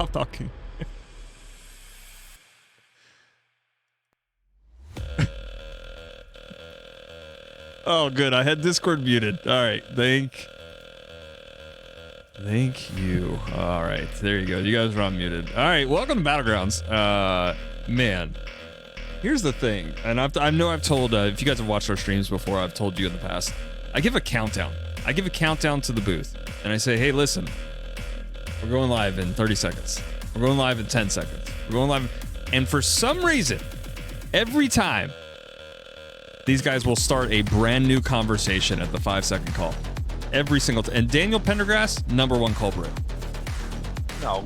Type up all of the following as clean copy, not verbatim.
stop talking. Oh, good. I had Discord muted. All right. Thank you. All right. There you go. You guys are unmuted. All right. Welcome to Battlegrounds. Man, here's the thing. And I know I've told, if you guys have watched our streams before, I've told you in the past, I give a countdown. I give a countdown to the booth. And I say, hey, listen, we're going live in 30 seconds. We're going live in 10 seconds. We're going live. And for some reason, every time, these guys will start a brand new conversation at the 5-second call. Every single time. And Daniel Pendergrass, #1 culprit. No.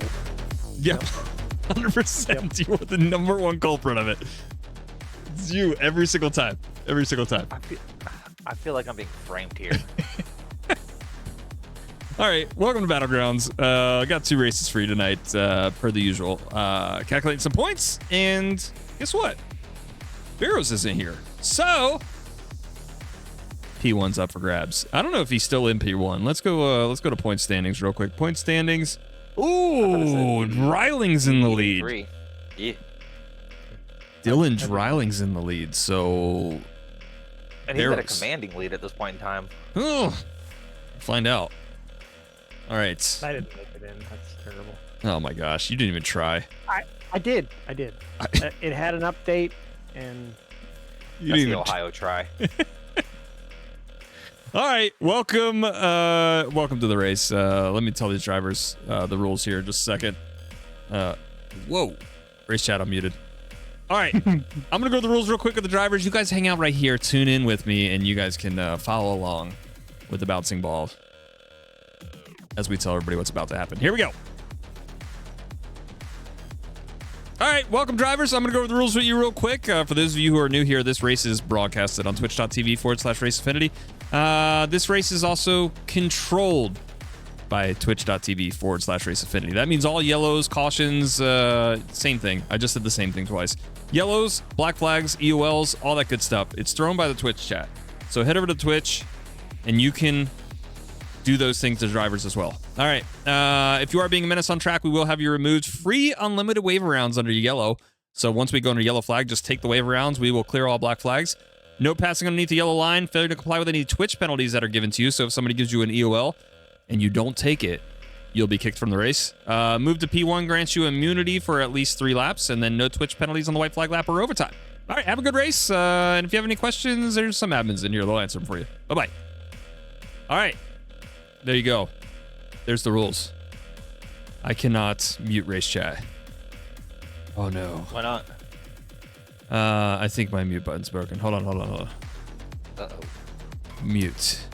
Yep. 100%. Yep. You are the #1 culprit of it. It's you every single time. Every single time. I feel like I'm being framed here. All right. Welcome to Battlegrounds. I got 2 races for you tonight, per the usual. Calculating some points. And guess what? Barrows isn't here. So P1's up for grabs. I don't know if he's still in P1. Let's go to point standings real quick. Point standings. Ooh, Dryling's in the lead. Yeah. Dylan Dryling's in the lead. So and he's at a commanding lead at this point in time. Oh, find out. All right. I didn't make it in. That's terrible. Oh my gosh, you didn't even try. I did. It had an update, and that's the Ohio try. All right, welcome to the race. Let me tell these drivers the rules here in just a second. Whoa, race chat, I'm muted. All right, I'm gonna go over the rules real quick with the drivers. You guys hang out right here, tune in with me, and you guys can follow along with the bouncing ball as we tell everybody what's about to happen. Here we go. All right, welcome drivers. I'm going to go over the rules with you real quick. For those of you who are new here, this race is broadcasted on twitch.tv/raceaffinity. This race is also controlled by twitch.tv/raceaffinity. That means all yellows, cautions, same thing. I just did the same thing twice. Yellows, black flags, EOLs, all that good stuff. It's thrown by the Twitch chat. So head over to Twitch and you can do those things to drivers as well. All right. If you are being a menace on track, we will have you removed. Free unlimited waiver rounds under yellow. So once we go under yellow flag, just take the waiver rounds. We will clear all black flags. No passing underneath the yellow line. Failure to comply with any Twitch penalties that are given to you. So if somebody gives you an EOL and you don't take it, you'll be kicked from the race. Move to P1 grants you immunity for at least 3 laps, and then no Twitch penalties on the white flag lap or overtime. All right. Have a good race. And if you have any questions, there's some admins in here. They'll answer them for you. Bye-bye. All right. There you go. There's the rules. I cannot mute race chat. Oh no. Why not? I think my mute button's broken. Hold on. Uh-oh. Mute.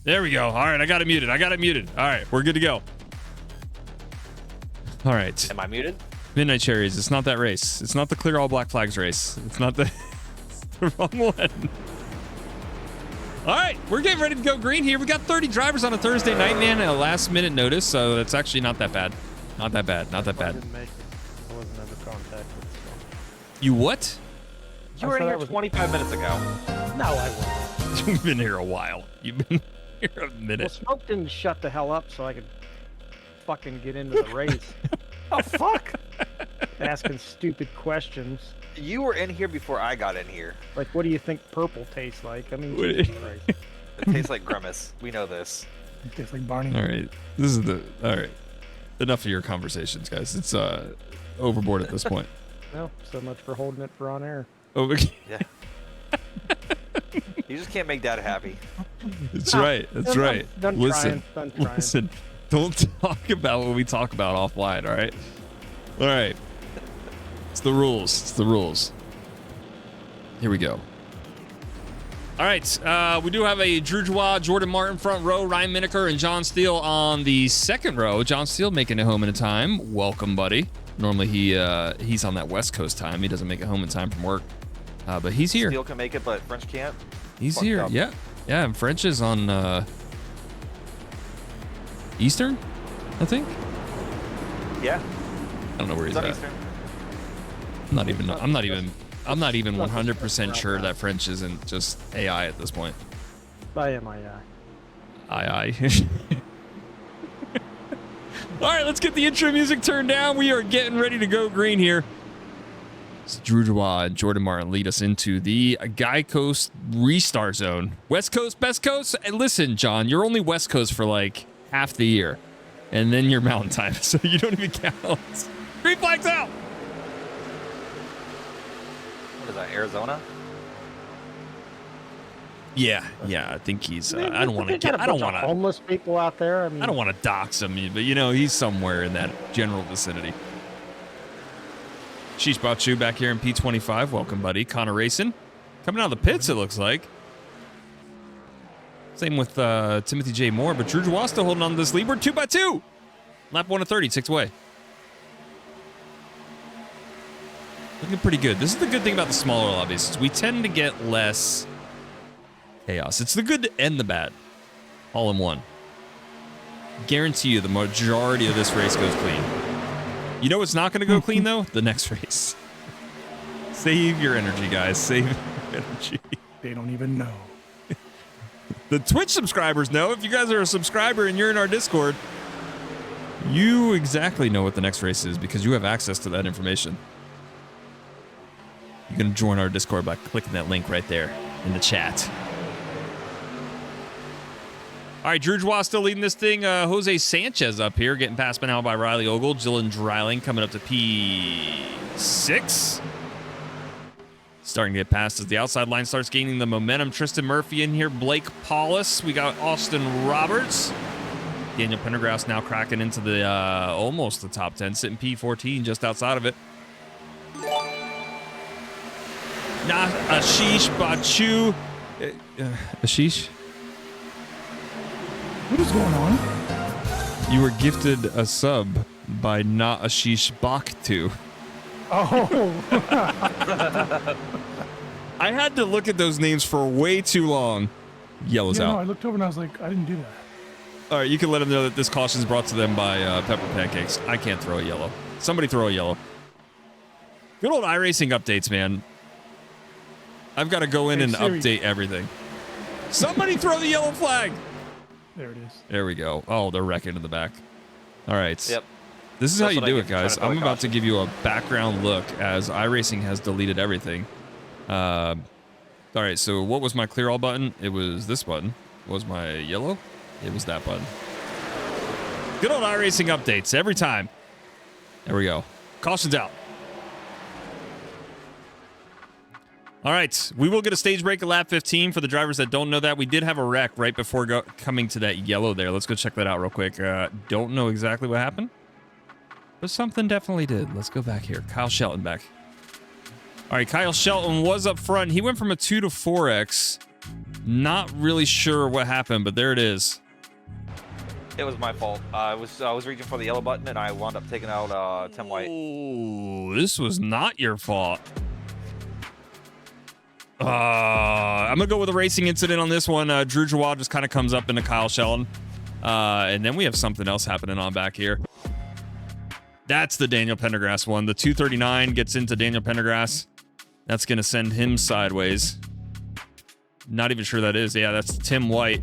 There we go. All right, I got it muted. All right, we're good to go. All right. Am I muted? Midnight Cherries. It's not that race. It's not the clear all black flags race. It's not the... the wrong one. All right, we're getting ready to go green here. We got 30 drivers on a Thursday night, man, at a last minute notice, so it's actually not that bad. Not that bad. I didn't make it. I wasn't under contact with this. You what? You were in here 25 minutes ago. No, I wasn't. You've been here a while. You've been here a Well, minute. Smoke didn't shut the hell up so I could fucking get into the race. Oh, fuck. Asking stupid questions. You were in here before I got in here. Like, what do you think purple tastes like? I mean, Jesus Christ. It tastes like Grimace. We know this. It tastes like Barney. All right, this is the... All right. Enough of your conversations, guys. It's overboard at this point. Well, so much for holding it for on air. Oh, Yeah. You just can't make Dad happy. that's right. That's right. Done Listen, trying. Done trying. listen. Don't talk about what we talk about offline, all right? All right. It's the rules. It's the rules. Here we go. All right. We do have a Drew Joie, Jordan Martin front row, Ryan Mineker, and John Steele on the second row. John Steele making it home in a time. Welcome, buddy. Normally he's on that West Coast time. He doesn't make it home in time from work. But he's here. Steele can make it, but French can't. He's Fucked here. up. Yeah. Yeah, and French is on Eastern, I think. Yeah. I don't know where he's It's on at. Eastern. I'm not even 100% sure that French isn't just AI at this point. By MII. Aye. All right, let's get the intro music turned down. We are getting ready to go green here. So Drew Dubois and Jordan Martin lead us into the Guy Coast restart zone. West Coast, best coast? And listen, John, you're only West Coast for like half the year. And then you're mountain time, so you don't even count. Green flag's out! What is that, Arizona? Yeah, I think he's. I don't want to get. I don't want to. Homeless people out there. I mean, I don't want to dox him, but you know he's somewhere in that general vicinity. Sheesh Bachu back here in P25. Welcome, buddy. Connor Racing coming out of the pits. It looks like. Same with Timothy J. Moore, but Drew Dubois still holding on to this lead. We're 2x2. Lap 1 of 30, 6th away. Looking pretty good. This is the good thing about the smaller lobbies. Is we tend to get less chaos. It's the good and the bad, all in one. Guarantee you the majority of this race goes clean. You know what's not going to go clean, though? The next race. Save your energy, guys. Save your energy. They don't even know. The Twitch subscribers know. If you guys are a subscriber and you're in our Discord, you exactly know what the next race is because you have access to that information. You can join our Discord by clicking that link right there in the chat. All right, Drew Dubois still leading this thing. Jose Sanchez up here, getting passed by now by Riley Ogle. Dylan Dreiling coming up to P6. Starting to get past as the outside line starts gaining the momentum. Tristan Murphy in here. Blake Paulus. We got Austin Roberts. Daniel Pendergrass now cracking into the almost the top 10, sitting P14 just outside of it. Nah, Ashish Bachu. Ashish? What is going on? You were gifted a sub by Not Ashish Bakhtu. Oh. I had to look at those names for way too long. Yellow's Yeah, out. no, I looked over and I was like, I didn't do that. All right, you can let them know that this caution is brought to them by Pepper Pancakes. I can't throw a yellow. Somebody throw a yellow. Good old iRacing updates, man. I've got to go in Hey, and Siri. update everything. Somebody throw the yellow flag. There it is. There we go. Oh, they're wrecking in the back. All right. Yep. This is That's how you what I do get it, for trying guys. to throw I'm a about to caution. give you a background look as iRacing has deleted everything. All right, so what was my clear all button? It was this button. What was my yellow? It was that button. Good old iRacing updates every time. There we go. Caution's out. All right, we will get a stage break at lap 15 for the drivers that don't know that. We did have a wreck right before coming to that yellow there. Let's go check that out real quick. Don't know exactly what happened, but something definitely did. Let's go back here. Kyle Shelton back. All right, Kyle Shelton was up front. He went from a 2 to 4X. Not really sure what happened, but there it is. It was my fault. I was reaching for the yellow button and I wound up taking out Tim White. Oh, this was not your fault. I'm gonna go with a racing incident on this one. Drew Dubois just kind of comes up into Kyle Shelton, and then we have something else happening on back here. That's the Daniel Pendergrass one. The 239 gets into Daniel Pendergrass. That's gonna send him sideways. Not even sure that is. Yeah, that's Tim White.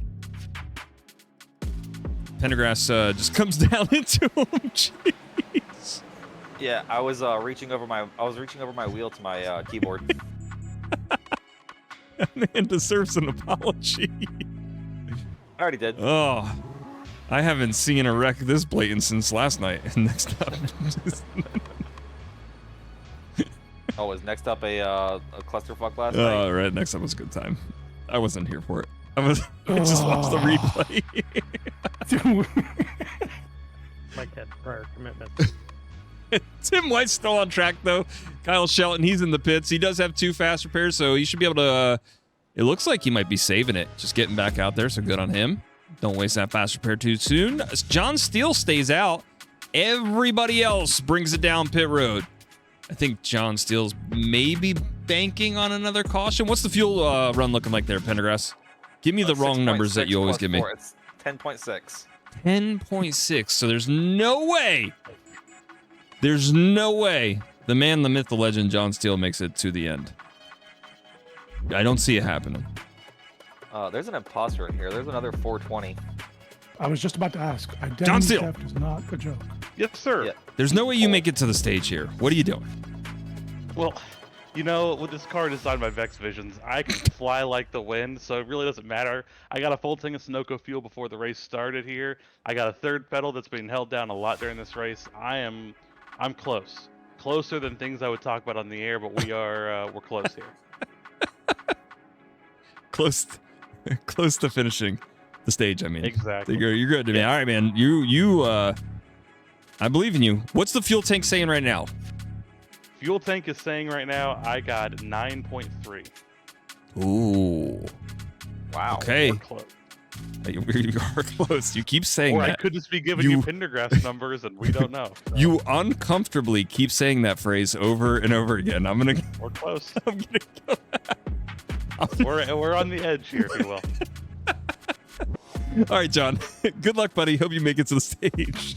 Pendergrass just comes down into him. Jeez. Yeah, I was reaching over my wheel to my keyboard. Man deserves an apology. I already did. Oh, I haven't seen a wreck this blatant since last night. Next up. Oh, was next up a clusterfuck last night? Oh, right. Next up was a good time. I wasn't here for it. I just watched the replay. like that prior commitment. Tim White's still on track, though. Kyle Shelton, he's in the pits. He does have 2 fast repairs, so he should be able to... it looks like he might be saving it. Just getting back out there, so good on him. Don't waste that fast repair too soon. John Steele stays out. Everybody else brings it down pit road. I think John Steele's maybe banking on another caution. What's the fuel run looking like there, Pendergrass? Give me the wrong numbers that you always give me. 4. It's 10.6. 10.6. So there's no way. There's no way the man, the myth, the legend, John Steele makes it to the end. I don't see it happening. There's an imposter in here. There's another 420. I was just about to ask. John Identity Steele. theft is not a joke. Yes, sir. Yeah. There's no way you make it to the stage here. What are you doing? Well, you know, with this car designed by Vex Visions, I can fly like the wind, so it really doesn't matter. I got a full tank of Sunoco fuel before the race started here. I got a third pedal that's been held down a lot during this race. I'm close. Closer than things I would talk about on the air, but we're close here. Close to finishing the stage, I mean. Exactly. You're good to me. All right, man. You I believe in you. What's the fuel tank saying right now? Fuel tank is saying right now I got 9.3. Ooh. Wow. Okay. We're close. You are close. You keep saying Or I that. could just be giving you Pendergrass numbers and we don't know. So You uncomfortably keep saying that phrase over and over again. I'm gonna we're close. I'm gonna go. We're on the edge here, if you will. All right, John. Good luck, buddy. Hope you make it to the stage.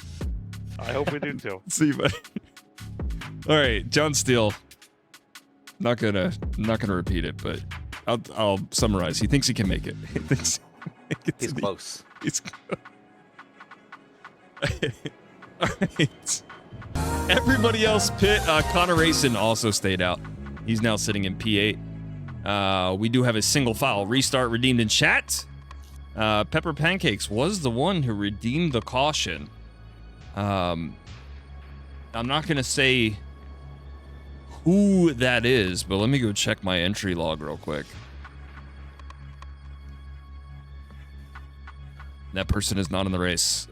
I hope we do too. See you, buddy. All right, John Steele. Not gonna repeat it, but I'll summarize. He thinks he can make it. He thinks he can make it He's to the- close. He's all right. Everybody else Connor Racing also stayed out. He's now sitting in P8. We do have a single file restart redeemed in chat. Pepper Pancakes was the one who redeemed the caution. I'm not gonna say who that is, but let me go check my entry log real quick. That person is not in the race.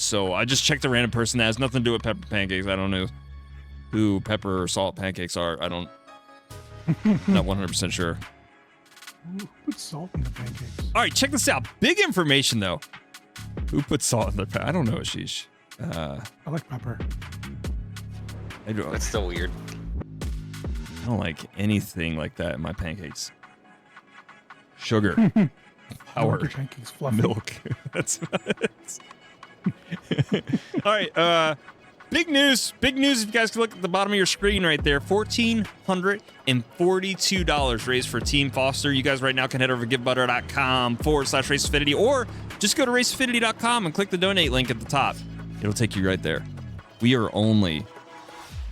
So I just checked a random person that has nothing to do with Pepper Pancakes. I don't know who Pepper or Salt Pancakes are. I don't. Not 100% sure. Who put salt in the pancakes? All right, check this out. Big information though. Who put salt in their I don't know, Ashish. I like pepper. That's still weird. I don't like anything like that in my pancakes. Sugar, I like power, your pancakes fluffy. milk. That's all right. Big news. Big news. If you guys can look at the bottom of your screen right there, $1,442 raised for Team Foster. You guys right now can head over to givebutter.com/raceaffinity, or just go to raceaffinity.com and click the donate link at the top. It'll take you right there. We are only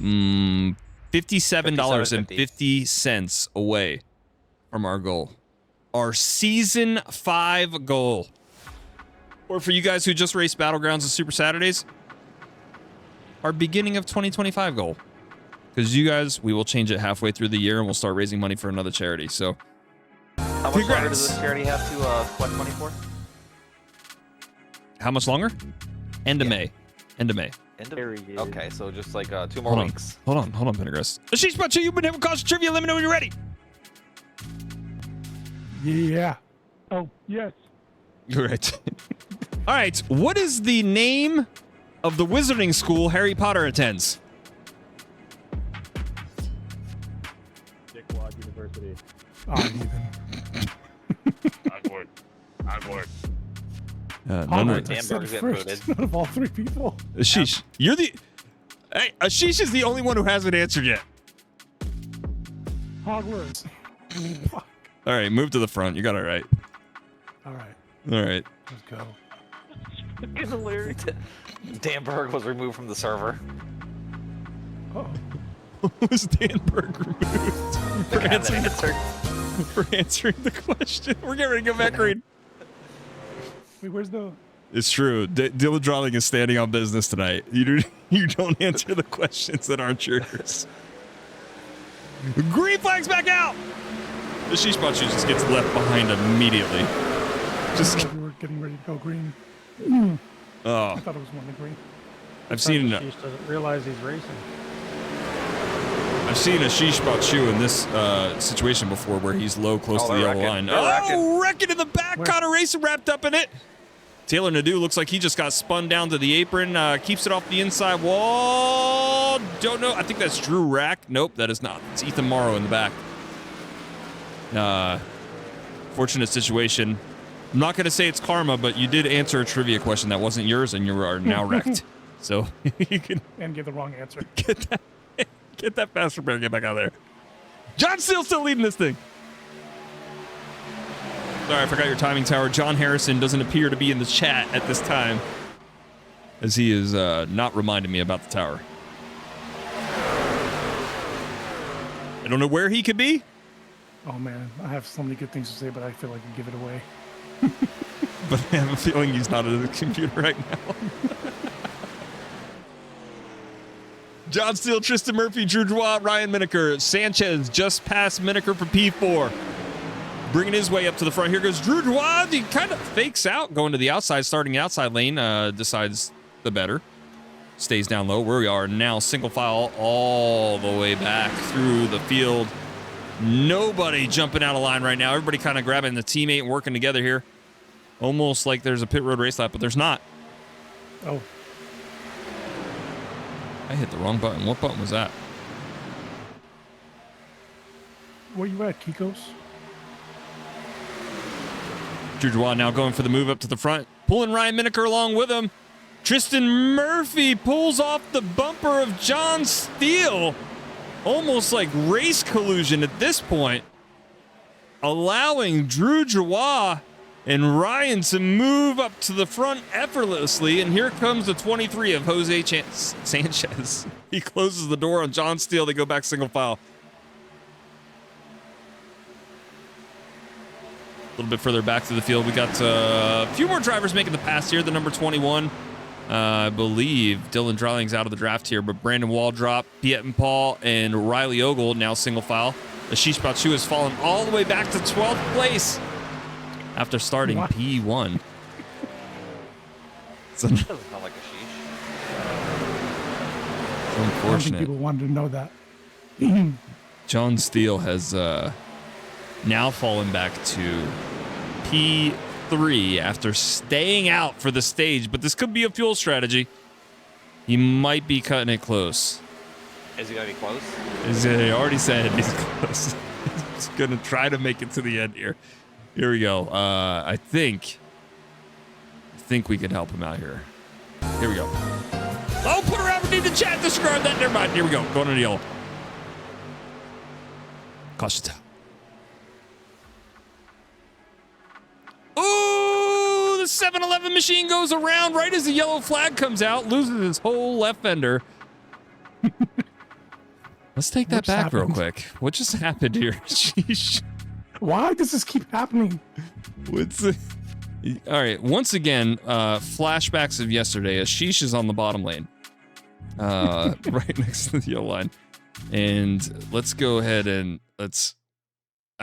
$57.50 away from our goal. Our season 5 goal. Or for you guys who just raced Battlegrounds and Super Saturdays, our beginning of 2025 goal. Because you guys, we will change it halfway through the year and we'll start raising money for another charity. So, How much longer Congrats. does this charity have to collect money for? how much longer? End of Yeah. May. End of May. End of... There he is. Okay, so just like 2 more weeks. Hold on, Pendergrass. Ashish Bacha, you've been having caution trivia. Let me know when you're ready. Yeah. Oh, yes. You're right. All right. What is the name of the wizarding school Harry Potter attends? Dickwad University. Uneven. Onward. None Hogwarts, of I Damn said burgers get first voted. out of all 3 people. Ashish, you're the. Hey, Ashish is the only one who hasn't answered yet. Hogwarts. Fuck. All right, move to the front. You got it right. All right, All right. let's go. Fucking hilarious. Danberg was removed from the server. Oh, Was Danberg removed The guy that answered. for answering the question? We're getting ready to go back green. wait, where's the? It's true. Dylan Drawling is standing on business tonight. You don't answer the questions that aren't yours. Green flag's back out. The Sheesh Bachu just gets left behind immediately. Just We were getting ready to go green. oh, I thought it was one of green. I've seen He just doesn't realize he's racing. a Sheesh Bachu in this situation before, where he's low, close Oh, to the they're yellow wrecking. line. They're Oh, wrecking in the back. Where? Connor Racing wrapped up in it. Taylor Nadeau looks like he just got spun down to the apron. Keeps it off the inside wall. Don't know. I think that's Drew Rack. Nope, that is not. It's Ethan Morrow in the back. Fortunate situation. I'm not going to say it's karma, but you did answer a trivia question that wasn't yours, and you are now wrecked. So you can And give the wrong answer. get that fast repair and get back out there. John Steele still leading this thing. Sorry, I forgot your timing tower. John Harrison doesn't appear to be in the chat at this time, as he is not reminding me about the tower. I don't know where he could be. Oh man, I have so many good things to say, but I feel like I give it away. But I have a feeling he's not at the computer right now. John Steele, Tristan Murphy, Drew Dwa, Ryan Mineker, Sanchez just past Mineker for P4. Bringing his way up to the front. Here goes Drew Dwa. He kind of fakes out, going to the outside, starting outside lane, decides the better. Stays down low. Where we are now, single file all the way back through the field. Nobody jumping out of line right now. Everybody kind of grabbing the teammate and working together here. Almost like there's a pit road race lap, but there's not. Oh. I hit the wrong button. What button was that? Where you at, Kikos? Drew Dwa now going for the move up to the front. Pulling Ryan Mineker along with him. Tristan Murphy pulls off the bumper of John Steele. Almost like race collusion at this point. Allowing Drew Dwa and Ryan to move up to the front effortlessly. And here comes the 23 of Jose Sanchez. He closes the door on John Steele. They go back single file. A little bit further back to the field, we got a few more drivers making the pass here. The number 21, I believe Dylan Dryling's out of the draft here, but Brandon Waldrop, Piet and Paul, and Riley Ogle now single file. Ashish Bachu has fallen all the way back to 12th place after starting P1. So, Doesn't sound like a sheesh. I don't think unfortunate. people wanted to know that. John Steele has now fallen back to P3 after staying out for the stage, but this could be a fuel strategy. He might be cutting it close. Is he gonna be close? He already said he's close. He's gonna try to make it to the end here. Here we go. I think we can help him out here. Here we go. Oh, put her out in the chat. Disregard that. Never mind. Here we go. Going to the yellow. Caution. Ooh, the 7-Eleven machine goes around right as the yellow flag comes out, loses his whole left fender. Let's take that back real quick. What just happened here? Sheesh. Why does this keep happening? What's the... All right, once again, flashbacks of yesterday. Ashish is on the bottom lane, right next to the yellow line. And let's go ahead and I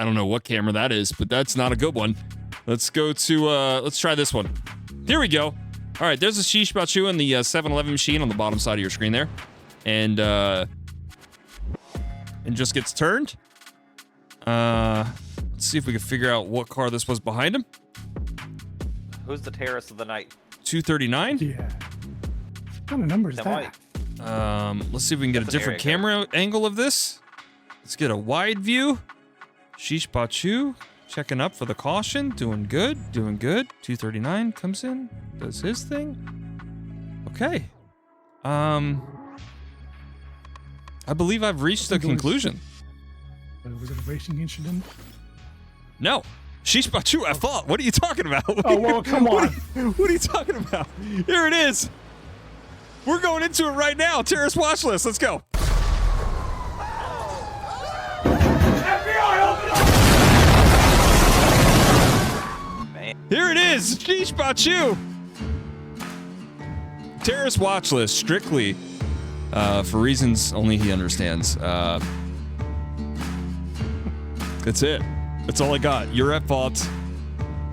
don't know what camera that is, but that's not a good one. Let's go to, let's try this one. Here we go. All right, there's Ashish Bachu in the 7-Eleven machine on the bottom side of your screen there. And just gets turned. Let's see if we can figure out what car this was behind him. Who's the terrorist of the night? 239? Yeah. What kind of number is that? Let's see if we can get a different camera angle of this. Let's get a wide view. Ashish Bachu checking up for the caution. Doing good. Doing good. 239 comes in. Does his thing. Okay. I believe I've reached a conclusion. Was it a racing incident? No. Ashish Bachu at fault. What are you talking about? Oh, well, come on. What are you talking about? Here it is. We're going into it right now. Terrorist watch list. Let's go. Man. Here it is. Ashish Bachu. Terrorist watch list. Strictly for reasons only he understands. That's it. That's all I got. You're at fault.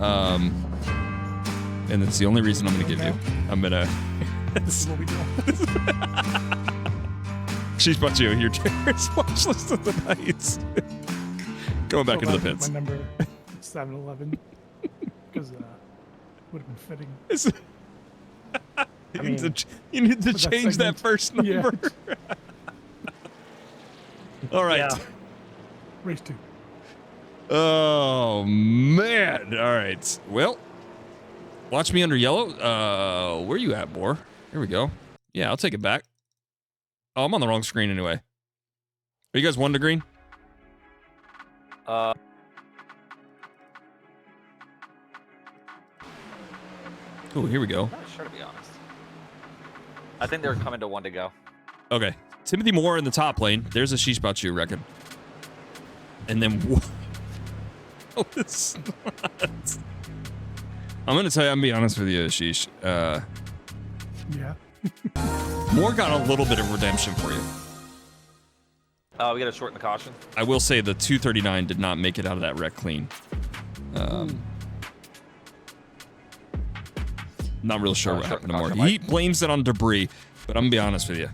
And that's the only reason I'm going to give you. I'm going to... This is what we do. She's brought you your terrorist watch list of the night. Going back into the pits. My number 7-Eleven. Because would have been fitting. You need to change that first number. Yeah. All right. Yeah. Race 2. Oh, man. All right. Well, watch me under yellow. Where you at, Boar? Here we go. Yeah, I'll take it back. Oh, I'm on the wrong screen anyway. Are you guys 1 to green? Oh, here we go. I'm not sure, to be honest. I think they're coming to 1 to go. Okay. Timothy Moore in the top lane. There's a sheesh about you record. And then... Oh, it's not. I'm going to tell you, I'm going to be honest with you, Ashish. Yeah. Moore got a little bit of redemption for you. We got to shorten the caution. I will say the 239 did not make it out of that wreck clean. Not real sure what happened to Moore. He blames it on debris, but I'm going to be honest with you.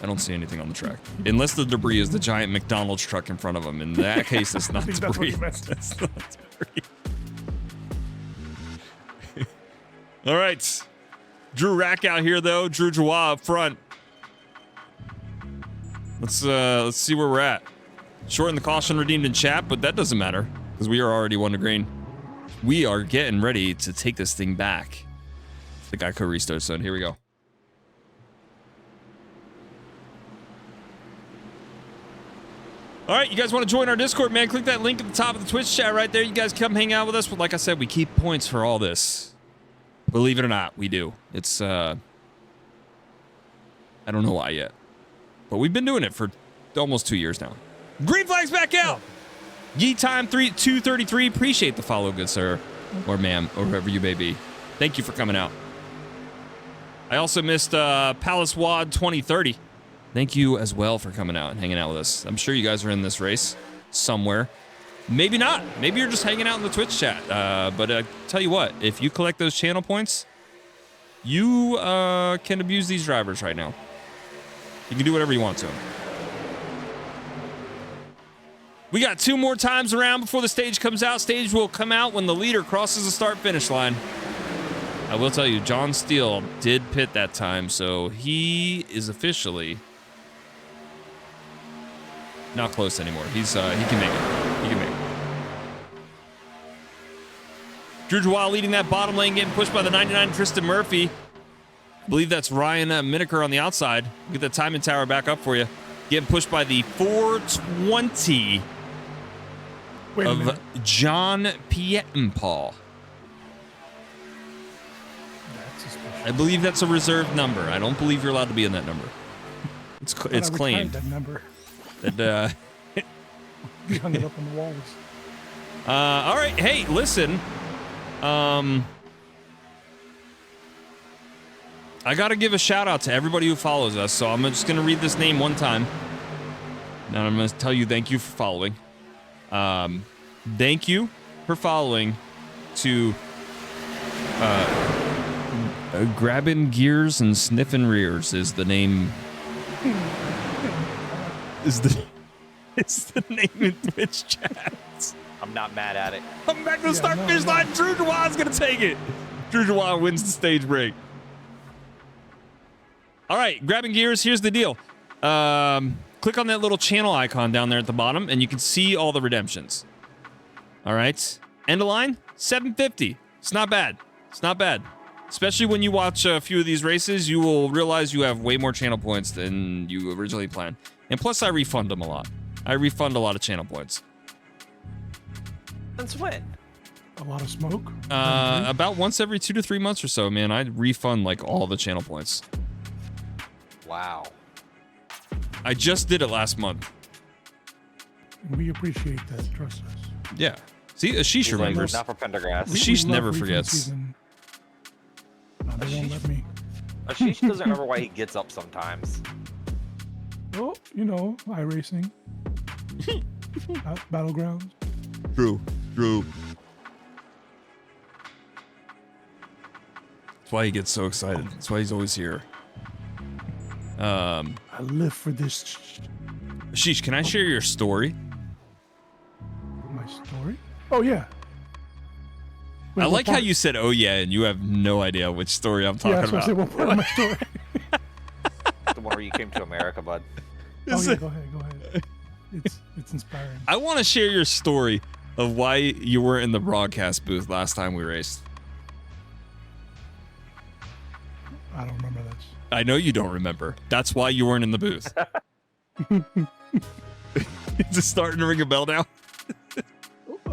I don't see anything on the track. Unless the debris is the giant McDonald's truck in front of him. In that case, it's not debris. That's not debris. All right. Drew Rack out here, though. Drew Jawah up front. Let's see where we're at. Shorten the caution redeemed in chat, but that doesn't matter because we are already 1 to green. We are getting ready to take this thing back. The Geico restart zone. Here we go. All right, you guys want to join our Discord, man? Click that link at the top of the Twitch chat right there. You guys come hang out with us. But like I said, we keep points for all this. Believe it or not, we do. It's, I don't know why yet. But we've been doing it for almost 2 years now. Green flag's back out! Yee Time 233. Appreciate the follow, good sir. Or ma'am, or whoever you may be. Thank you for coming out. I also missed Palace Wad 2030. Thank you as well for coming out and hanging out with us. I'm sure you guys are in this race somewhere. Maybe not. Maybe you're just hanging out in the Twitch chat. But tell you what, if you collect those channel points, you can abuse these drivers right now. You can do whatever you want to them. We got 2 more times around before the stage comes out. Stage will come out when the leader crosses the start-finish line. I will tell you, John Steele did pit that time, so he is officially not close anymore. He's he can make it. He can make it. Drew Jawah leading that bottom lane, getting pushed by the 99 Tristan Murphy. I believe that's Ryan Miniker on the outside. Get the timing tower back up for you. Getting pushed by the 420 of John Piettenpaul. I believe that's a reserved number. I don't believe you're allowed to be in that number. It's claimed. That number. That, We hung it up on the walls. all right. Hey, listen. I got to give a shout out to everybody who follows us. So I'm just going to read this name one time. And I'm going to tell you thank you for following. Thank you for following to Grabbing Gears and Sniffing Rears is the name. It's the name in Twitch chats. I'm not mad at it. I'm back to the start finish line. Drew Jawah's gonna take it. Drew Jawah wins the stage break. All right, Grabbing Gears. Here's the deal. Click on that little channel icon down there at the bottom, and you can see all the redemptions. All right, end of line 750. It's not bad. It's not bad. Especially when you watch a few of these races, you will realize you have way more channel points than you originally planned. And plus, I refund them a lot. I refund a lot of channel points. Since when? A lot of smoke? About once every 2 to 3 months or so, man. I refund like all the channel points. Wow. I just did it last month. We appreciate that. Trust us. Yeah. See, Ashish remembers. Not for Pendergrass. Ashish We never love refund forgets. season. No, they won't let me. Ashish doesn't remember why he gets up sometimes. Well, you know, iRacing. Battlegrounds. True. That's why he gets so excited. That's why he's always here. I live for this. Ashish, can I share your story? My story? Oh, yeah. Wait, I what like how part? you said, "Oh yeah," and you have no idea which story I'm talking Yeah, that's what I said. about. What part of my story? The one where you came to America, bud. Oh, yeah, go ahead. It's inspiring. I want to share your story of why you were in the broadcast booth last time we raced. I don't remember that. I know you don't remember. That's why you weren't in the booth. Is it starting to ring a bell now?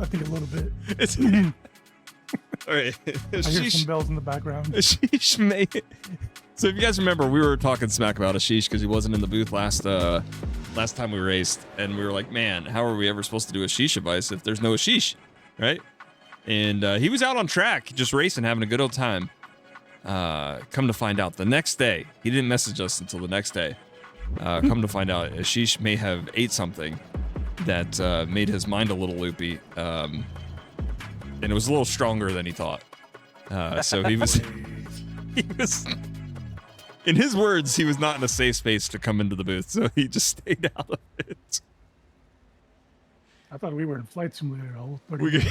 I think a little bit. It's all right. I hear some bells in the background. Ashish may. So if you guys remember, we were talking smack about Ashish because he wasn't in the booth last time we raced, and we were like, man, how are we ever supposed to do Ashish advice if there's no Ashish, right? And he was out on track, just racing, having a good old time. Come to find out, the next day, he didn't message us until the next day. Come to find out, Ashish may have ate something that made his mind a little loopy, and it was a little stronger than he thought. So he was, in his words, he was not in a safe space to come into the booth, so he just stayed out of it. I thought we were in Flight Simulator all 30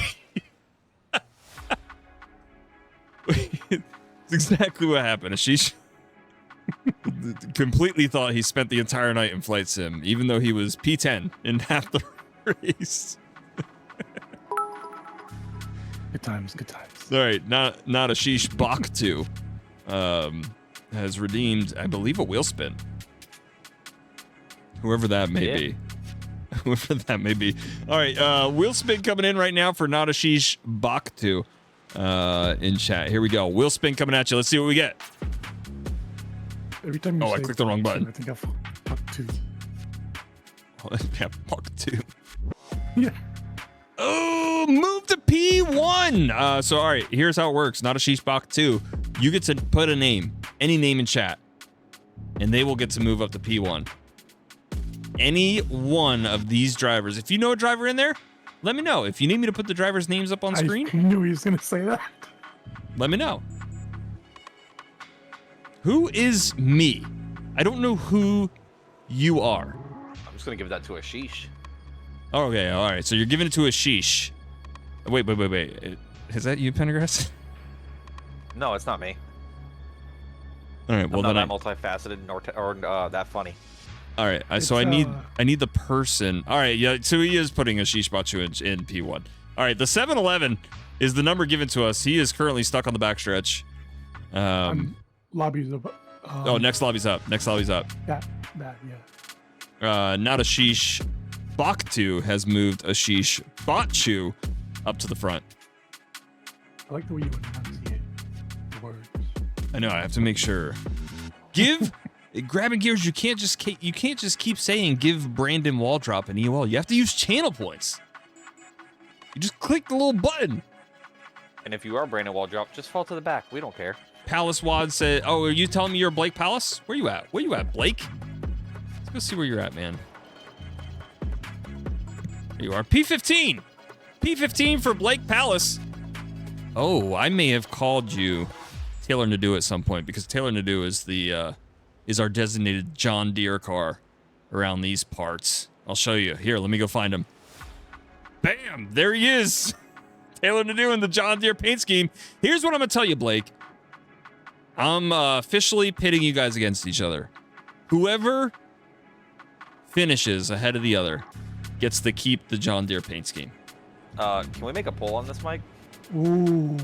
It's exactly what happened. Ashish completely thought he spent the entire night in Flight Sim, even though he was P10 in half the race. Good times, good times. All right, not Ashish Bach 2 has redeemed, I believe, a wheel spin. Whoever that may be. Whoever that may be. All right, wheel spin coming in right now for not Ashish Bach 2 in chat. Here we go. Wheel spin coming at you. Let's see what we get. Every time you I say clicked the wrong button. I think I fucked 2. Yeah, Bach 2. Yeah. Oh, move to P1. So, all right, here's how it works. Not Ashish Bach 2. You get to put a name, any name in chat, and they will get to move up to P1. Any one of these drivers. If you know a driver in there, let me know. If you need me to put the drivers' names up on screen, I knew he was going to say that. let me know. Who is me? I don't know who you are. I'm just gonna give that to Ashish. Okay, all right. So you're giving it to Ashish. Wait. Is that you, Pendergrass? No, it's not me. All right. Well, I'm then not that multifaceted or that funny. All right. So I need the person. All right. Yeah. So he is putting Ashish Bachu in P1. All right. The 7-Eleven is the number given to us. He is currently stuck on the backstretch. Lobby's up. Next lobby's up. Next lobby's up. That, yeah. Not Ashish Bakhtu has moved Ashish Bachu up to the front. I like the way you enunciate the words. I know. I have to make sure. Grabbing gears. You can't just keep saying give Brandon Waldrop an EOL. You have to use channel points. You just click the little button. And if you are Brandon Waldrop, just fall to the back. We don't care. Palace Wad said, "Oh, are you telling me you're Blake Palace? Where you at? Where you at, Blake? Let's go see where you're at, man. There you are. P15. P15 for Blake Palace. Oh, I may have called you Taylor Nadeau at some point because Taylor Nadeau is our designated John Deere car around these parts. I'll show you. Here, let me go find him. Bam! There he is. Taylor Nadeau in the John Deere paint scheme. Here's what I'm gonna tell you, Blake. I'm officially pitting you guys against each other. Whoever finishes ahead of the other gets to keep the John Deere paint scheme. Can we make a poll on this, Mike? Ooh.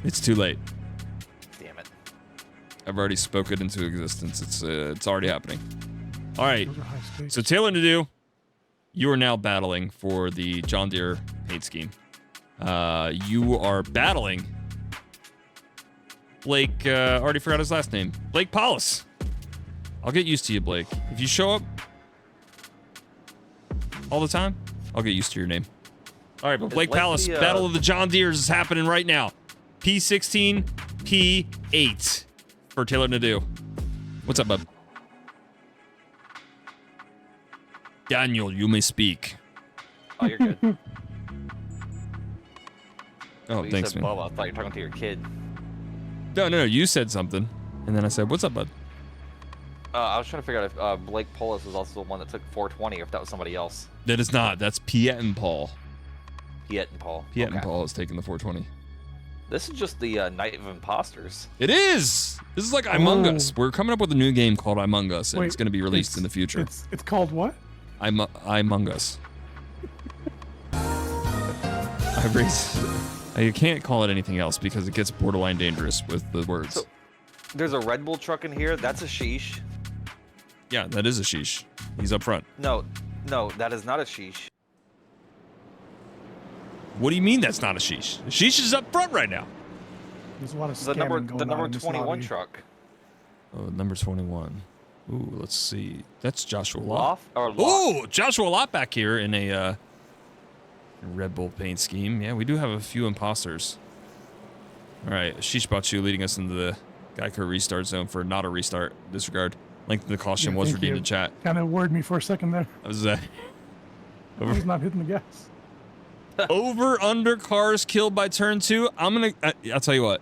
It's too late. Damn it. I've already spoke it into existence. It's already happening. All right. Those are high stakes. So Taylor Nadeau, you are now battling for the John Deere paint scheme. You are battling Blake, already forgot his last name. Blake Paulus. I'll get used to you, Blake. If you show up all the time, I'll get used to your name. All right, but Blake Paulus, Battle of the John Deeres is happening right now. P16, P8 for Taylor Nadeau. What's up, bub? Daniel, you may speak. Oh, you're good. Oh, You thanks, said man. Bubba. I thought you were talking to your kid. No. You said something, and then I said, "What's up, bud?" I was trying to figure out if Blake Polis was also the one that took 420, or if that was somebody else. That is not. That's Piet and Paul. Piet and Paul. Piet and Paul is taking the 420. This is just the Night of Imposters. It is. This is like Among Us. We're coming up with a new game called Among Us, and it's going to be released in the future. It's called what? Among Us. I can't call it anything else because it gets borderline dangerous with the words. So, there's a Red Bull truck in here. That's a sheesh. Yeah, that is a sheesh. He's up front. No, that is not a sheesh. What do you mean that's not a sheesh? Sheesh is up front right now. There's a lot of The scamming number going on in this 21 lobby. truck. Oh, number 21. Ooh, let's see. That's Joshua Lott. Loft or Loft? Oh, Joshua Lott back here in a Red Bull paint scheme. Yeah, we do have a few imposters. All right, Sheesh Bachu leading us into the Geico restart zone for not a restart. Disregard. Length of the caution Yeah, was thank redeemed you. in chat. Kind of worried me for a second there. That was that. I was not hitting the gas. Over under cars killed by turn 2. I'll tell you what.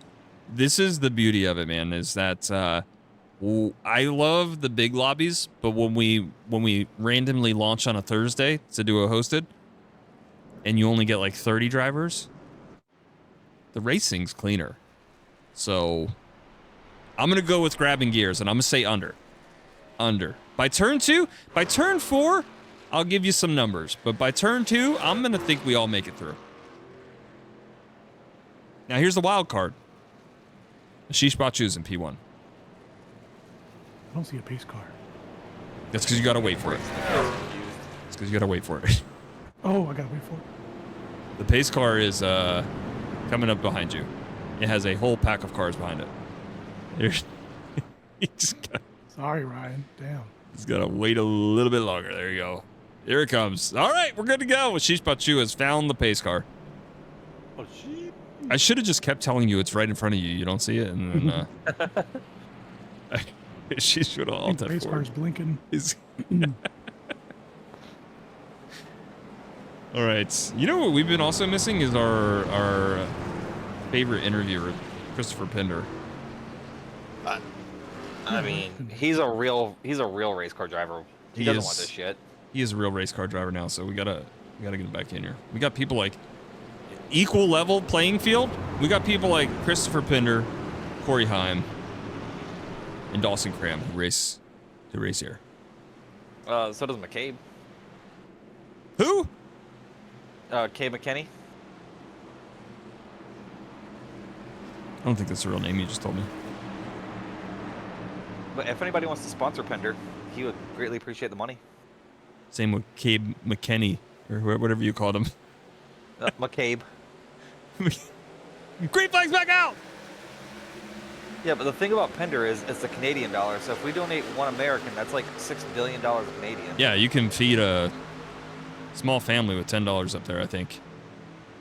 This is the beauty of it, man, is that I love the big lobbies, but when we randomly launch on a Thursday to do a hosted and you only get like 30 drivers, the racing's cleaner. So I'm going to go with grabbing gears and I'm going to say under. Under. By turn 2, by turn 4, I'll give you some numbers, but by turn 2, I'm going to think we all make it through. Now, here's the wild card. Ashish Bachu's in P1. I don't see a pace car. That's because you got to wait for it. It's because you got to wait for it. Oh, I gotta wait for it. The pace car is coming up behind you. It has a whole pack of cars behind it. There's, Sorry, Ryan. Damn. he's got to wait a little bit longer. There you go. Here it comes. All right, we're good to go. Ashish Bachu has found the pace car. Oh, shit. I should have just kept telling you it's right in front of you. You don't see it, and then she should have I think the altered pace car's blinking. All right. You know what we've been also missing is our favorite interviewer, Christopher Pender. I mean, he's a real race car driver. He doesn't want this shit. He is a real race car driver now, so we gotta get him back in here. We got people like equal level playing field. We got people like Christopher Pender, Corey Heim, and Dawson Cram who race here. So does McCabe. Who? Kay McKinney. I don't think that's the real name you just told me. But if anybody wants to sponsor Pender, he would greatly appreciate the money. Same with Cabe McKinney, or whatever you called him. McCabe. Green flag's back out! Yeah, but the thing about Pender is it's the Canadian dollar. So if we donate one American, that's like $6 billion Canadian. Yeah, you can feed a small family with $10 up there, I think.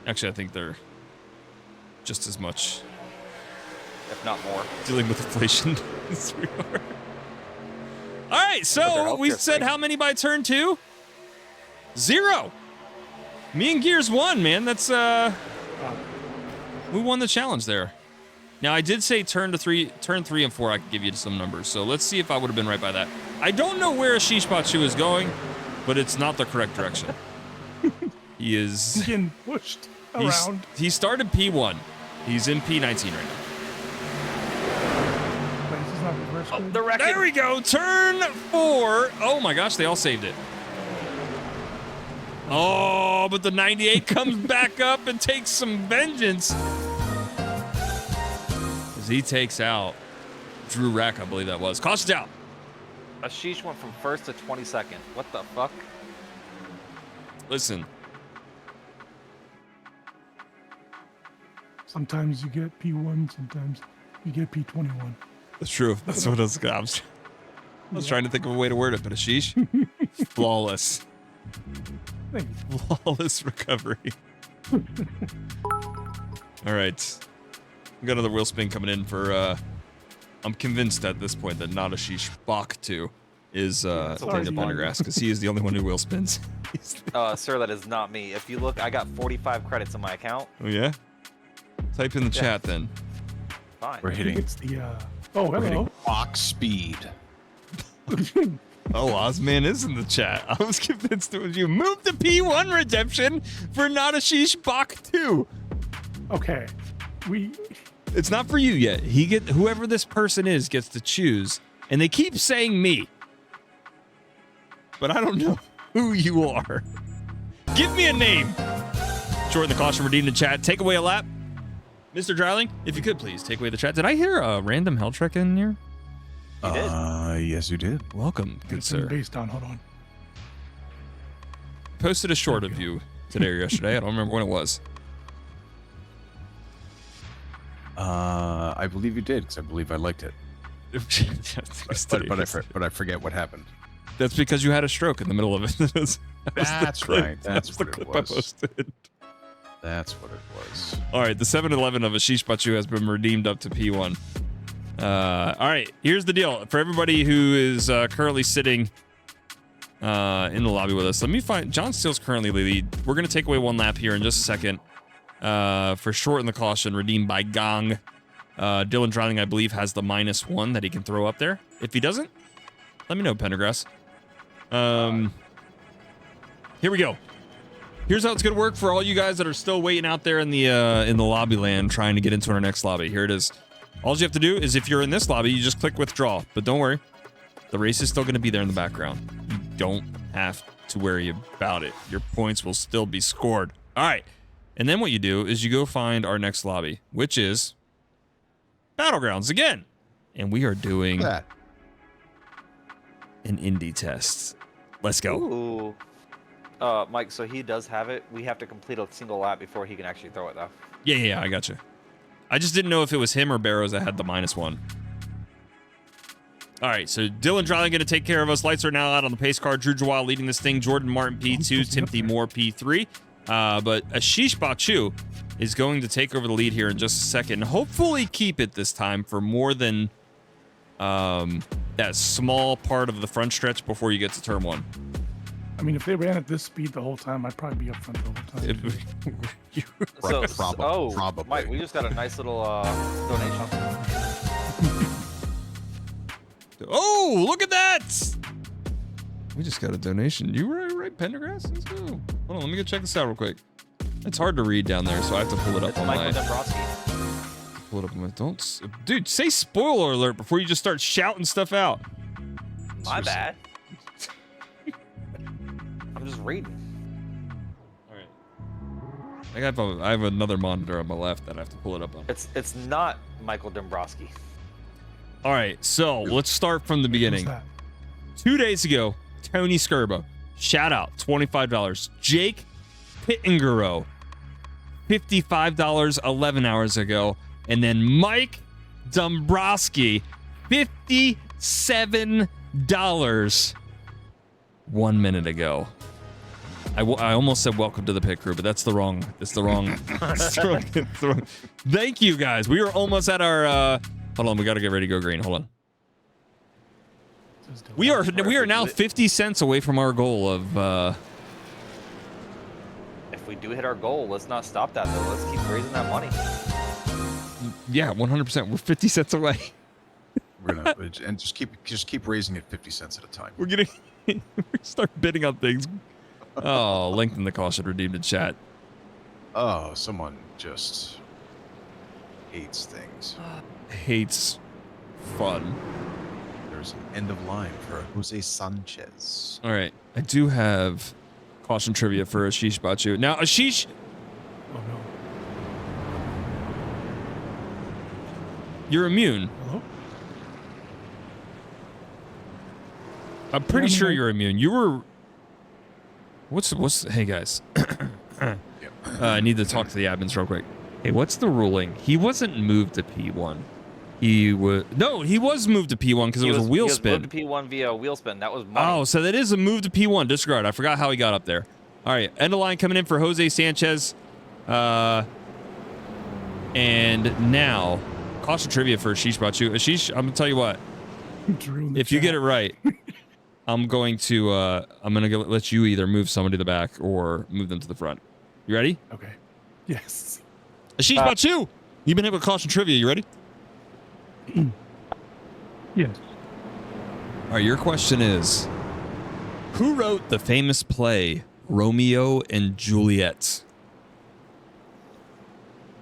Actually, I think they're just as much If not more. dealing with inflation as we are. All right, But so their we healthcare's said free. how many by turn 2? 0. Me and Gears won, man. That's we won the challenge there. Now I did say turn 3 and 4 I could give you some numbers. So let's see if I would have been right by that. I don't know where Ashish Bachu is going, but it's not the correct direction. He is He's getting pushed around. he started P1. He's in P19 right now. But this is not reverse grid. The wrecking. There we go. Turn 4. Oh my gosh, they all saved it. Oh, but the 98 comes back up and takes some vengeance. As he takes out Drew Rack, I believe that was. Caution's out. Ashish went from first to 22nd. What the fuck? Listen, Sometimes you get P1, sometimes you get P21. that's true. That's what I was trying to think of a way to word it, but Ashish, flawless. Thank you. Flawless recovery. All right. We got another wheel spin coming in for, I'm convinced at this point that not Ashish Bach 2 is Daniel Bondergrass, because he is the only one who wheel spins. Sir, that is not me. If you look, I got 45 credits in my account. Oh, yeah? Type in the chat then. Fine. We're hitting, It's the, oh, we're hitting hello. box speed. Oh, Ozman is in the chat. I was convinced it was you. Move to P1 redemption for not Ashish Bach 2. Okay. It's not for you yet. Whoever this person is gets to choose, and they keep saying me. But I don't know who you are. Give me a name. Shorten the caution, redeem the chat. Take away a lap. Mr. Dryling, if you could please take away the chat. Did I hear a random Helltrek in here? You did. Yes, you did. Welcome, good It's been sir. based on, hold on. Posted a short of you today or yesterday. I don't remember when it was. I believe you did, because I believe I liked it. But I forget what happened. That's because you had a stroke in the middle of it. That's right. That's what it clip I was. posted. That's what it was. All right, the 7-Eleven of Ashish Bachu has been redeemed up to P1. All right, here's the deal. For everybody who is currently sitting in the lobby with us, let me find... John Steele's currently the lead. We're going to take away one lap here in just a second. For shorten the caution, redeemed by Gong. Dylan Drowning, I believe, has the -1 that he can throw up there. If he doesn't, let me know, Pendergrass. Here we go. Here's how it's gonna work for all you guys that are still waiting out there in the lobby land trying to get into our next lobby. Here it is. All you have to do is, if you're in this lobby, you just click withdraw. But don't worry, the race is still gonna be there in the background. You don't have to worry about it. Your points will still be scored. All right. And then what you do is you go find our next lobby, which is Battlegrounds again. And we are doing That. an indie test. Let's go. Ooh. Mike, so he does have it. We have to complete a single lap before he can actually throw it, though. Yeah, I got you. I just didn't know if it was him or Barrows that had the -1. All right, so Dylan Dryling going to take care of us. Lights are now out on the pace car. Drew Jawal leading this thing. Jordan Martin P2, Timothy Moore P3. But Ashish Bachu is going to take over the lead here in just a second. Hopefully keep it this time for more than that small part of the front stretch before you get to turn 1. I mean, if they ran at this speed the whole time, I'd probably be up front the whole time. Probably. Mike, we just got a nice little donation. Oh, look at that! We just got a donation. You were right, Pendergrass? Let's go. Hold on, let me go check this out real quick. It's hard to read down there, so I have to pull it up It's on Michael my... Dombrowski. Pull it up on my... Don't... Dude, say spoiler alert before you just start shouting stuff out. My bad. I'm just reading. All right. I have another monitor on my left that I have to pull it up on. It's not Michael Dombrowski. All right, so let's start from the beginning. Who's that? 2 days ago, Tony Skirbo, shout out, $25. Jake Pittingero, $55 11 hours ago. And then Mike Dombrowski, $57 1 minute ago. I almost said welcome to the pit crew, but that's the wrong. Thank you guys. We are almost at our. Hold on, we got to get ready to go green. Hold on. We are now 50 cents away from our goal of. If we do hit our goal, let's not stop that though. Let's keep raising that money. Yeah, 100%. We're 50 cents away. We're gonna and just keep raising it 50 cents at a time. We're gonna start bidding on things. Oh, lengthen the caution redeemed in chat. Oh, someone just hates things. Hates fun. There's an end of line for Jose Sanchez. All right, I do have caution trivia for Ashish Bachu. Now, Ashish, Oh no. you're immune. Hello? I'm pretty sure you're immune. You were. What's? Hey guys, I need to talk to the admins real quick. Hey, what's the ruling? He wasn't moved to P1. He was moved to P1 because it was a wheel spin. He was moved to P1 via wheel spin. That was money. Oh, so that is a move to P1. Disregard. I forgot how he got up there. All right, end of line coming in for Jose Sanchez. And now, caution trivia for Ashish Bachu. Ashish, I'm gonna tell you what. Drew in the If you get chat. it right, I'm gonna let you either move somebody to the back or move them to the front. You ready? Okay. Yes. Ashish Bachu, you've been able to caution trivia. You ready? Yes. All right, your question is, who wrote the famous play Romeo and Juliet?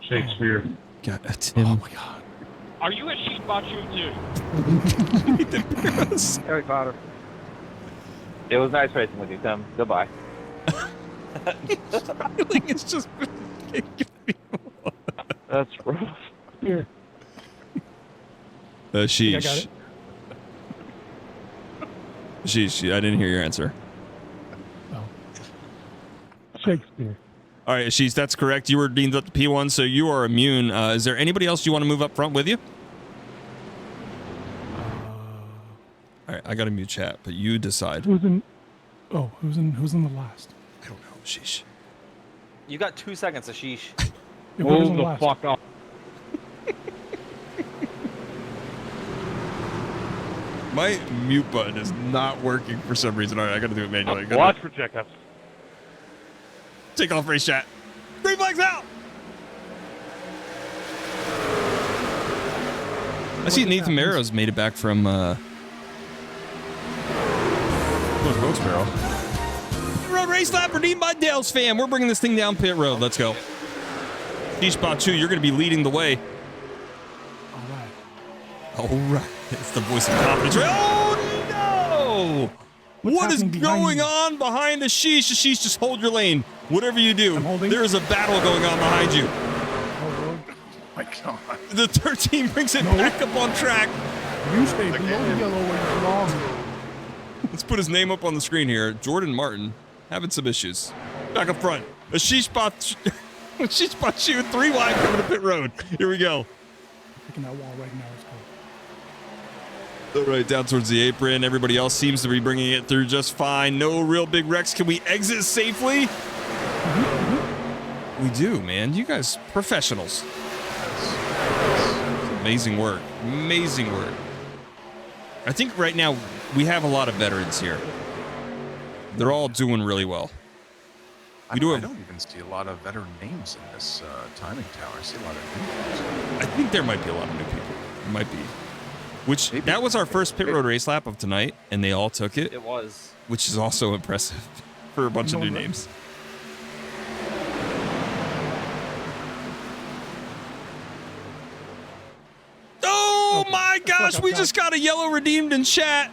Shakespeare. God, Tim. Oh my God. Are you a sheep Bachu too? Harry Potter. It was nice racing with you, Tim. Goodbye. Smiling is just. That's rough. Here. I got Sheesh. it. Sheesh, I didn't hear your answer. Oh. Shakespeare. All All right, Ashish, that's correct. You were deemed up to P1, so you are immune. Is there anybody else you want to move up front with you? All right, I got to mute chat, but you decide. Who's in? Oh, who's in the last? I don't know, Ashish. You got 2 seconds, Ashish. Yeah, whoever's in Move the last? fuck off. My mute button is not working for some reason. All right, I got to do it manually. Watch for checkups. Take off race chat. Green flags out. I see Nathan Marrow's made it back from Wilkes-Barre. road race lap redeemed by Dale's fam. We're bringing this thing down pit road. Let's go. Sheesh Bachu, you're going to be leading the way. All right. All right. It's the voice of confidence. Oh, no! What is happening behind going you? on behind Ashish? Ashish, just hold your lane. Whatever you do, I'm holding. there is a battle going on behind you. Oh, Lord. My God. The 13 brings it No. back up on track. You stay below the yellow where you belong. Let's put his name up on the screen here. Jordan Martin having some issues. Back up front. Ashish Bachu, 3 wide coming to pit road. Here we go. Picking that wall right now. Let's go. All right, down towards the apron. Everybody else seems to be bringing it through just fine. No real big wrecks. Can we exit safely? We do, man. You guys, professionals. Amazing work. Amazing work. I think right now we have a lot of veterans here. They're all doing really well. I don't even see a lot of veteran names in this timing tower. I see a lot of new names. I think there might be a lot of new people. It might be. Which, Maybe. that was our first pit road race lap of tonight, and they all took it, It was. which is also impressive for a bunch of new names. Oh Okay. my gosh, we just got a yellow redeemed in chat.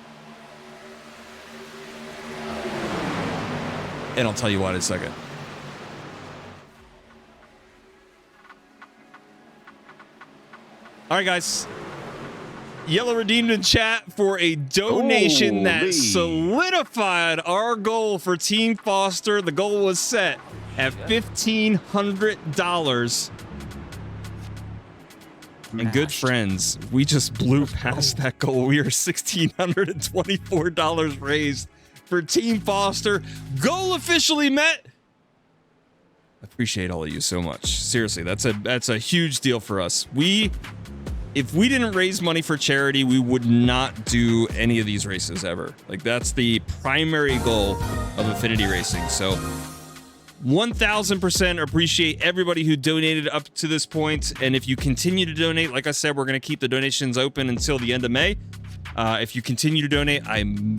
And I'll tell you why in a second. All right, guys. Yellow redeemed in chat for a donation that Holy. solidified our goal for Team Foster. The goal was set at $1,500. And good friends, we just blew past that goal. We are $1,624 raised for Team Foster. Goal officially met. I appreciate all of you so much. Seriously, that's a huge deal for us. If we didn't raise money for charity, we would not do any of these races ever. Like, that's the primary goal of Affinity Racing. So 1000% appreciate everybody who donated up to this point. And if you continue to donate, like I said, we're going to keep the donations open until the end of May. If you continue to donate, I'm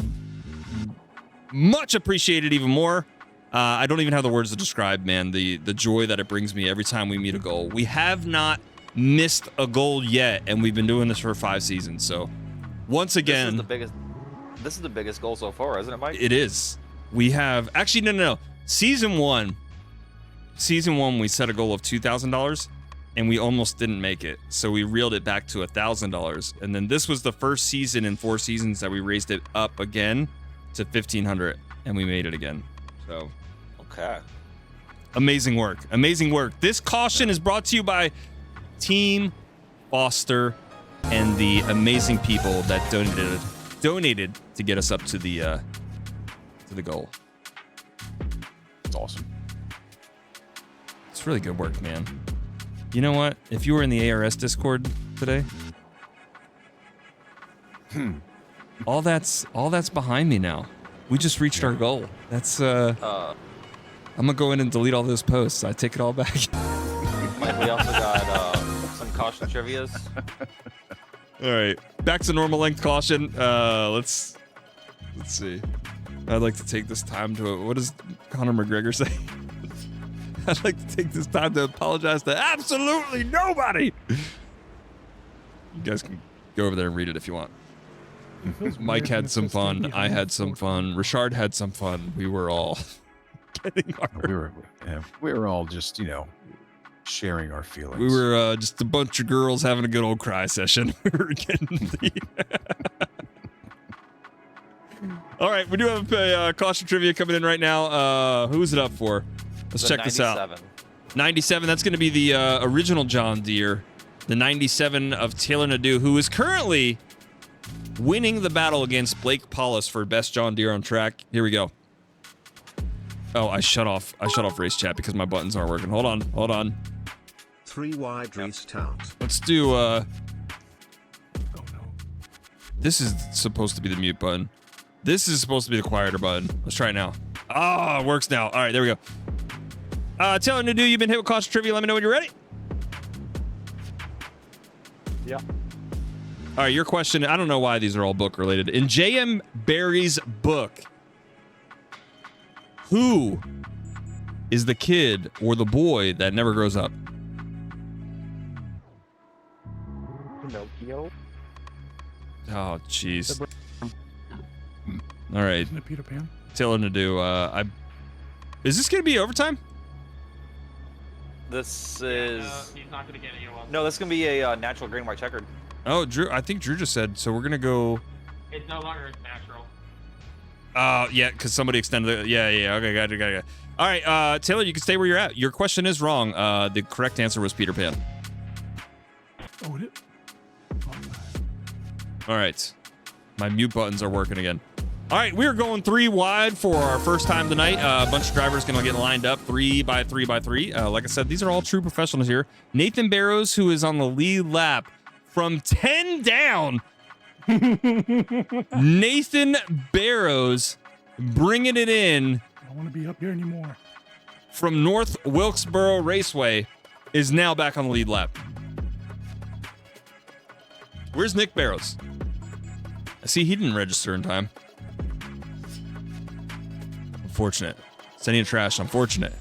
much appreciated even more. I don't even have the words to describe, man, the joy that it brings me every time we meet a goal. We have not missed a goal yet, and we've been doing this for 5 seasons. So once again, This is the biggest goal so far, isn't it, Mike? it is. We have actually no. Season one, we set a goal of $2,000, and we almost didn't make it. So we reeled it back to $1,000, and then this was the first season in 4 seasons that we raised it up again to $1,500, and we made it again. So Okay. amazing work, amazing work. This caution is brought to you by Team Foster and the amazing people that donated to get us up to the goal. It's awesome. It's really good work, man. You know what? If you were in the ARS Discord today, all that's behind me now. We just reached our goal. That's I'm gonna go in and delete all those posts. I take it all back. Mike, we also got some caution trivias. All right, back to normal length caution. Let's see. I'd like to take this time to, what does Conor McGregor say? I'd like to take this time to apologize to absolutely nobody. You guys can go over there and read it if you want. Mike had some fun. I had some fun. Richard had some fun. We were all getting our... We were all just, sharing our feelings. We were just a bunch of girls having a good old cry session. We were getting the... All right, we do have a caution trivia coming in right now. Who's it up for? Let's check this out. 97. 97, that's going to be the original John Deere. The 97 of Taylor Nadeau, who is currently winning the battle against Blake Paulus for best John Deere on track. Here we go. Oh, I shut off race chat because my buttons aren't working. Hold on. 3 wide restart. Let's do Oh no. this is supposed to be the mute button. This is supposed to be the quieter button. Let's try it now. Ah, it works now. All right, there we go. Taylor Nadeau, you've been hit with caution trivia. Let me know when you're ready. Yeah. All right, your question. I don't know why these are all book related. In J.M. Barrie's book, who is the kid or the boy that never grows up? Pinocchio. Oh, jeez. All right, Isn't it Peter Pan? Taylor Nadeau. Is this gonna be overtime? This is He's not gonna get it. no. This is gonna be a natural green white checkered. Oh, Drew. I think Drew just said so. We're gonna go. It's no longer natural. Yeah, because somebody extended it. Yeah. Okay, got it. All right, Taylor, you can stay where you're at. Your question is wrong. The correct answer was Peter Pan. Oh, it is? All right. My mute buttons are working again. All right, we're going 3 wide for our first time tonight. A bunch of drivers going to get lined up 3 by 3 by 3. Like I said, these are all true professionals here. Nathan Barrows, who is on the lead lap from 10 down. Nathan Barrows bringing it in I don't want to be up here anymore. from North Wilkesboro Raceway is now back on the lead lap. Where's Nick Barrows? I see he didn't register in time. Unfortunate. Sending trash. Unfortunate.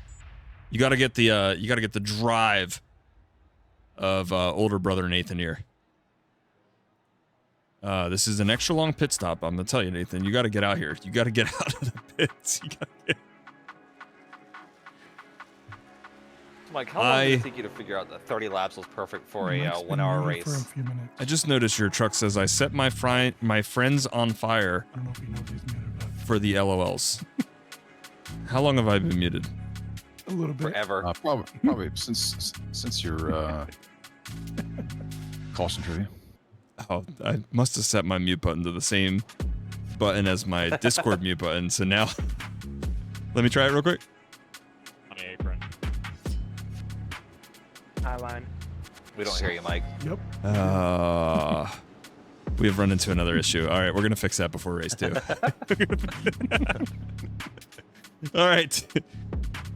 You got to get the drive of older brother Nathan here. This is an extra long pit stop. I'm gonna tell you, Nathan. You got to get out here. You got to get out of the pits. You gotta get... Mike, how long did it take you to figure out that 30 laps was perfect for a Mike's been 1 hour muted race? For a few minutes. I just noticed your truck says I set my friends on fire I don't know if you know if he's muted, but for the LOLs. How long have I been muted? a little bit. Forever. Probably since your caution trivia. Oh, I must have set my mute button to the same button as my Discord mute button. So now, let me try it real quick. On the apron. Highline. We don't hear you, Mike. Yep. We have run into another issue. All right, we're gonna fix that before race 2. All right,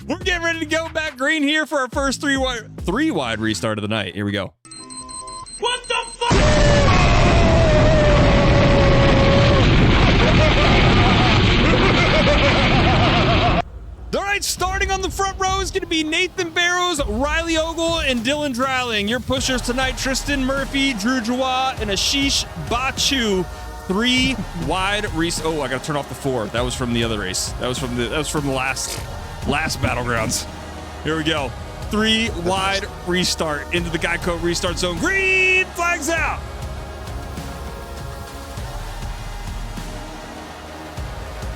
we're getting ready to go back green here for our first 3 wide restart of the night. Here we go. What the fuck? All right, starting on the front row is going to be Nathan Barrows, Riley Ogle, and Dylan Dreiling. Your pushers tonight, Tristan Murphy, Drew Joie, and Ashish Bachu. 3 wide race. Oh, I got to turn off the 4. That was from the other race. That was from the last Battlegrounds. Here we go. 3 wide restart into the Geico restart zone. Green flags out.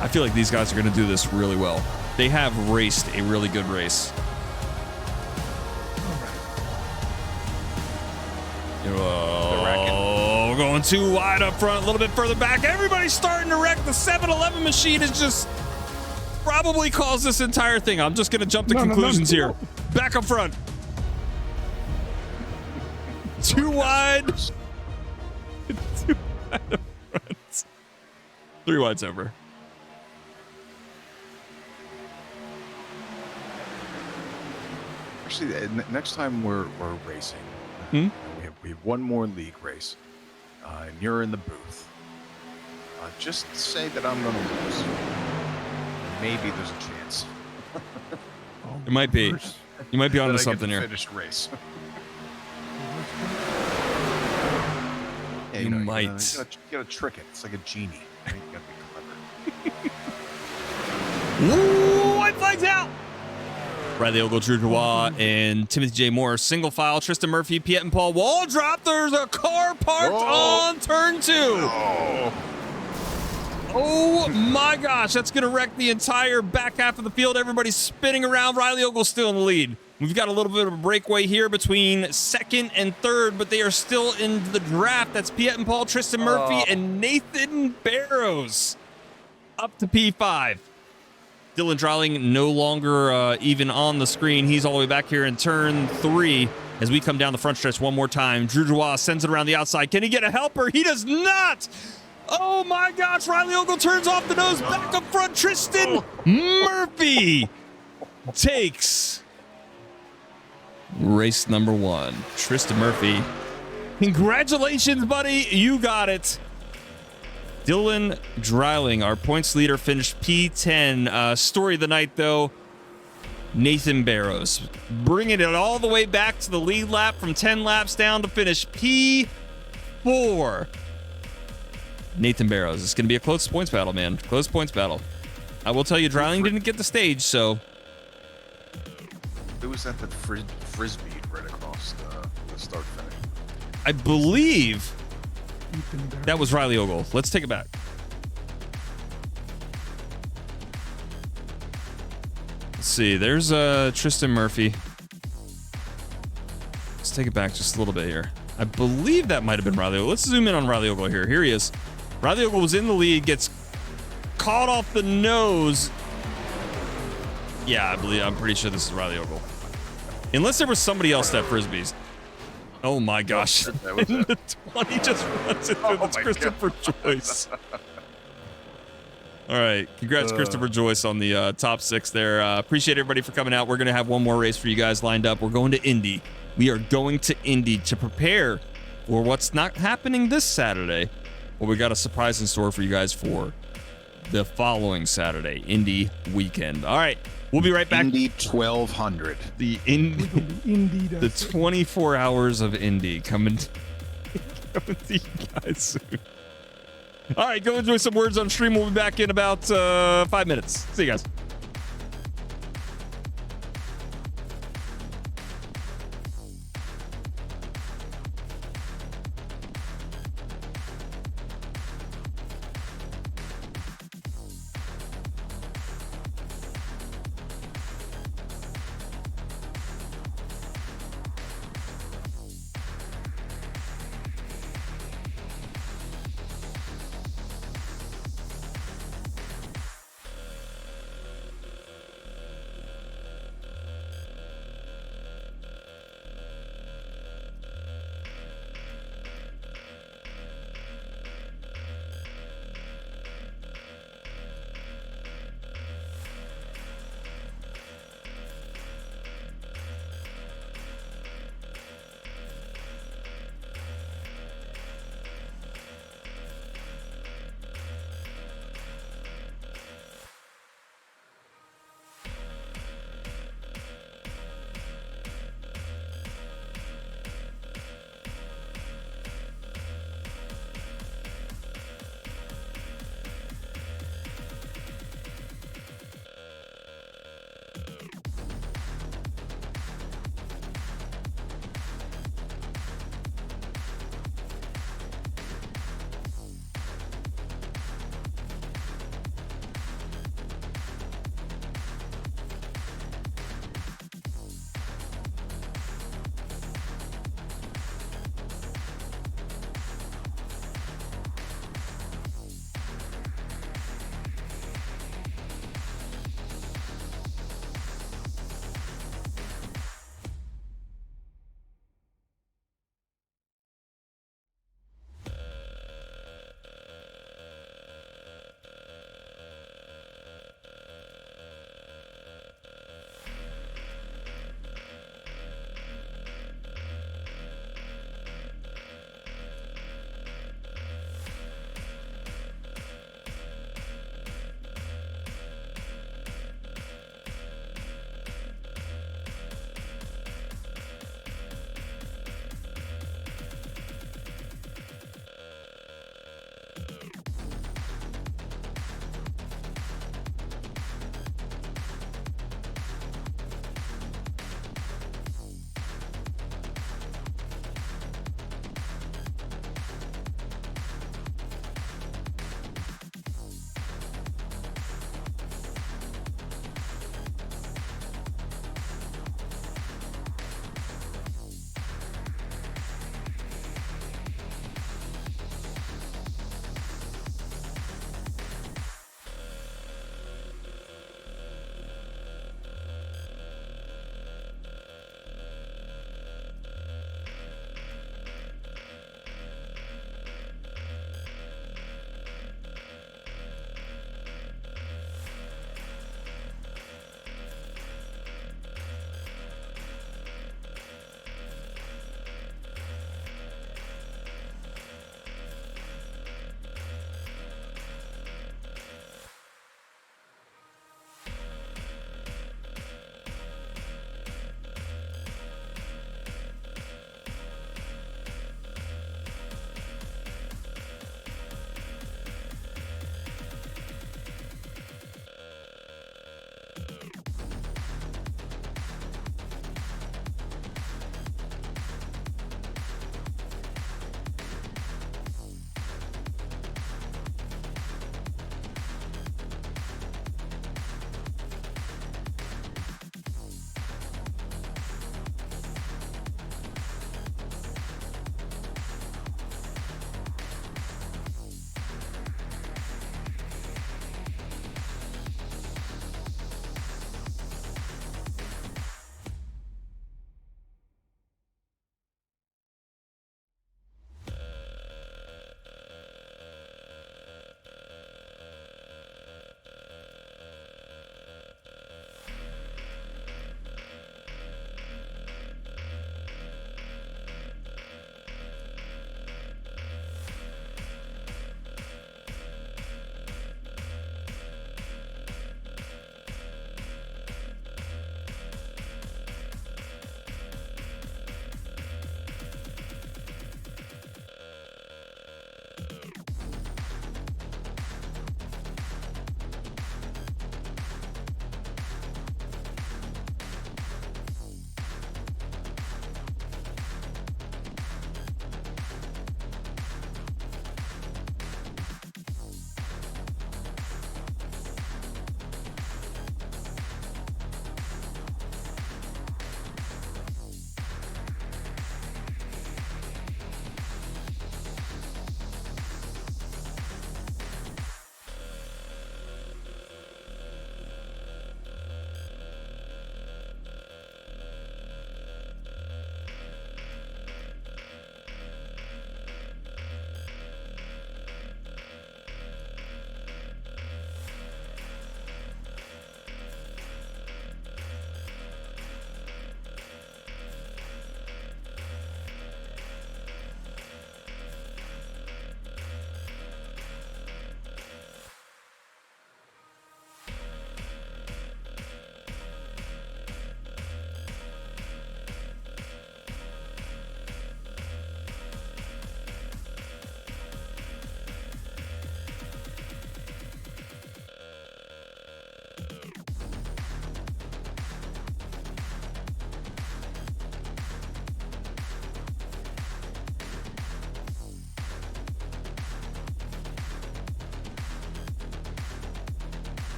I feel like these guys are going to do this really well. They have raced a really good race. Oh, we're going 2 wide up front, a little bit further back. Everybody's starting to wreck. The 7-Eleven machine has just probably caused this entire thing. I'm just going to jump to conclusions here. Back up front. 2 wide. 2 wide up front. 3 wide's over. Actually, next time we're racing, we have one more league race, and you're in the booth. Just say that I'm going to lose. Maybe there's a chance. Oh, It might be. first. You might be onto that I get something the here. finished race. Yeah, You might. You gotta trick it. It's like a genie. Right? You gotta be clever. Ooh, white flags out. Riley Ogle, Drew Joie, and Timothy J. Moore. Single file. Tristan Murphy, Piet and Paul. Wall drop. There's a car parked on turn 2. Oh my gosh, that's going to wreck the entire back half of the field. Everybody's spinning around. Riley Ogle's still in the lead. We've got a little bit of a breakaway here between second and third, but they are still in the draft. That's Piet and Paul, Tristan Murphy, and Nathan Barrows up to P5. Dylan Dreiling no longer even on the screen. He's all the way back here in turn 3 as we come down the front stretch one more time. Drew Dubois sends it around the outside. Can he get a helper? He does not! Oh my gosh, Riley Ogle turns off the nose. Back up front, Tristan Murphy takes race number 1. Tristan Murphy, congratulations, buddy. You got it. Dylan Dreiling, our points leader, finished P10. Story of the night, though, Nathan Barrows, bringing it all the way back to the lead lap from 10 laps down to finish P4. Nathan Barrows. It's going to be a close points battle, man. Close points battle. I will tell you, Dreiling didn't get the stage, so... It was at the frisbee right across the start finish. I believe that was Riley Ogle. Let's take it back. Let's see. There's Tristan Murphy. Let's take it back just a little bit here. I believe that might have been Riley Ogle. Let's zoom in on Riley Ogle here. Here he is. Riley Ogle was in the lead, gets caught off the nose. Yeah, I'm pretty sure this is Riley Ogle. Unless there was somebody else that frisbees. Oh my gosh. That was And it. the 20 just runs into That's my Christopher Joyce. All right. Congrats, Christopher Joyce, on the top 6 there. Appreciate everybody for coming out. We're going to have one more race for you guys lined up. We're going to Indy. We are going to Indy to prepare for what's not happening this Saturday. But we got a surprise in store for you guys for the following Saturday, Indy weekend. All right. We'll be right back. Indy 1200. The Indy, the 24 hours of Indy coming to you guys soon. All right, go enjoy some words on stream. We'll be back in about 5 minutes. See you guys.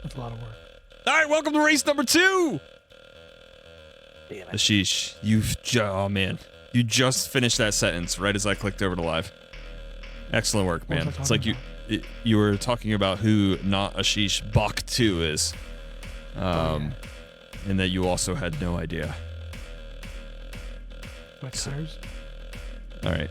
That's a lot of work. All right, welcome to race number 2. Damn it. Ashish, oh man, you just finished that sentence right as I clicked over to live. Excellent work, What was man. I It's like talking you were talking about who not Ashish Bach 2 is, and that you also had no idea. My tires. All right.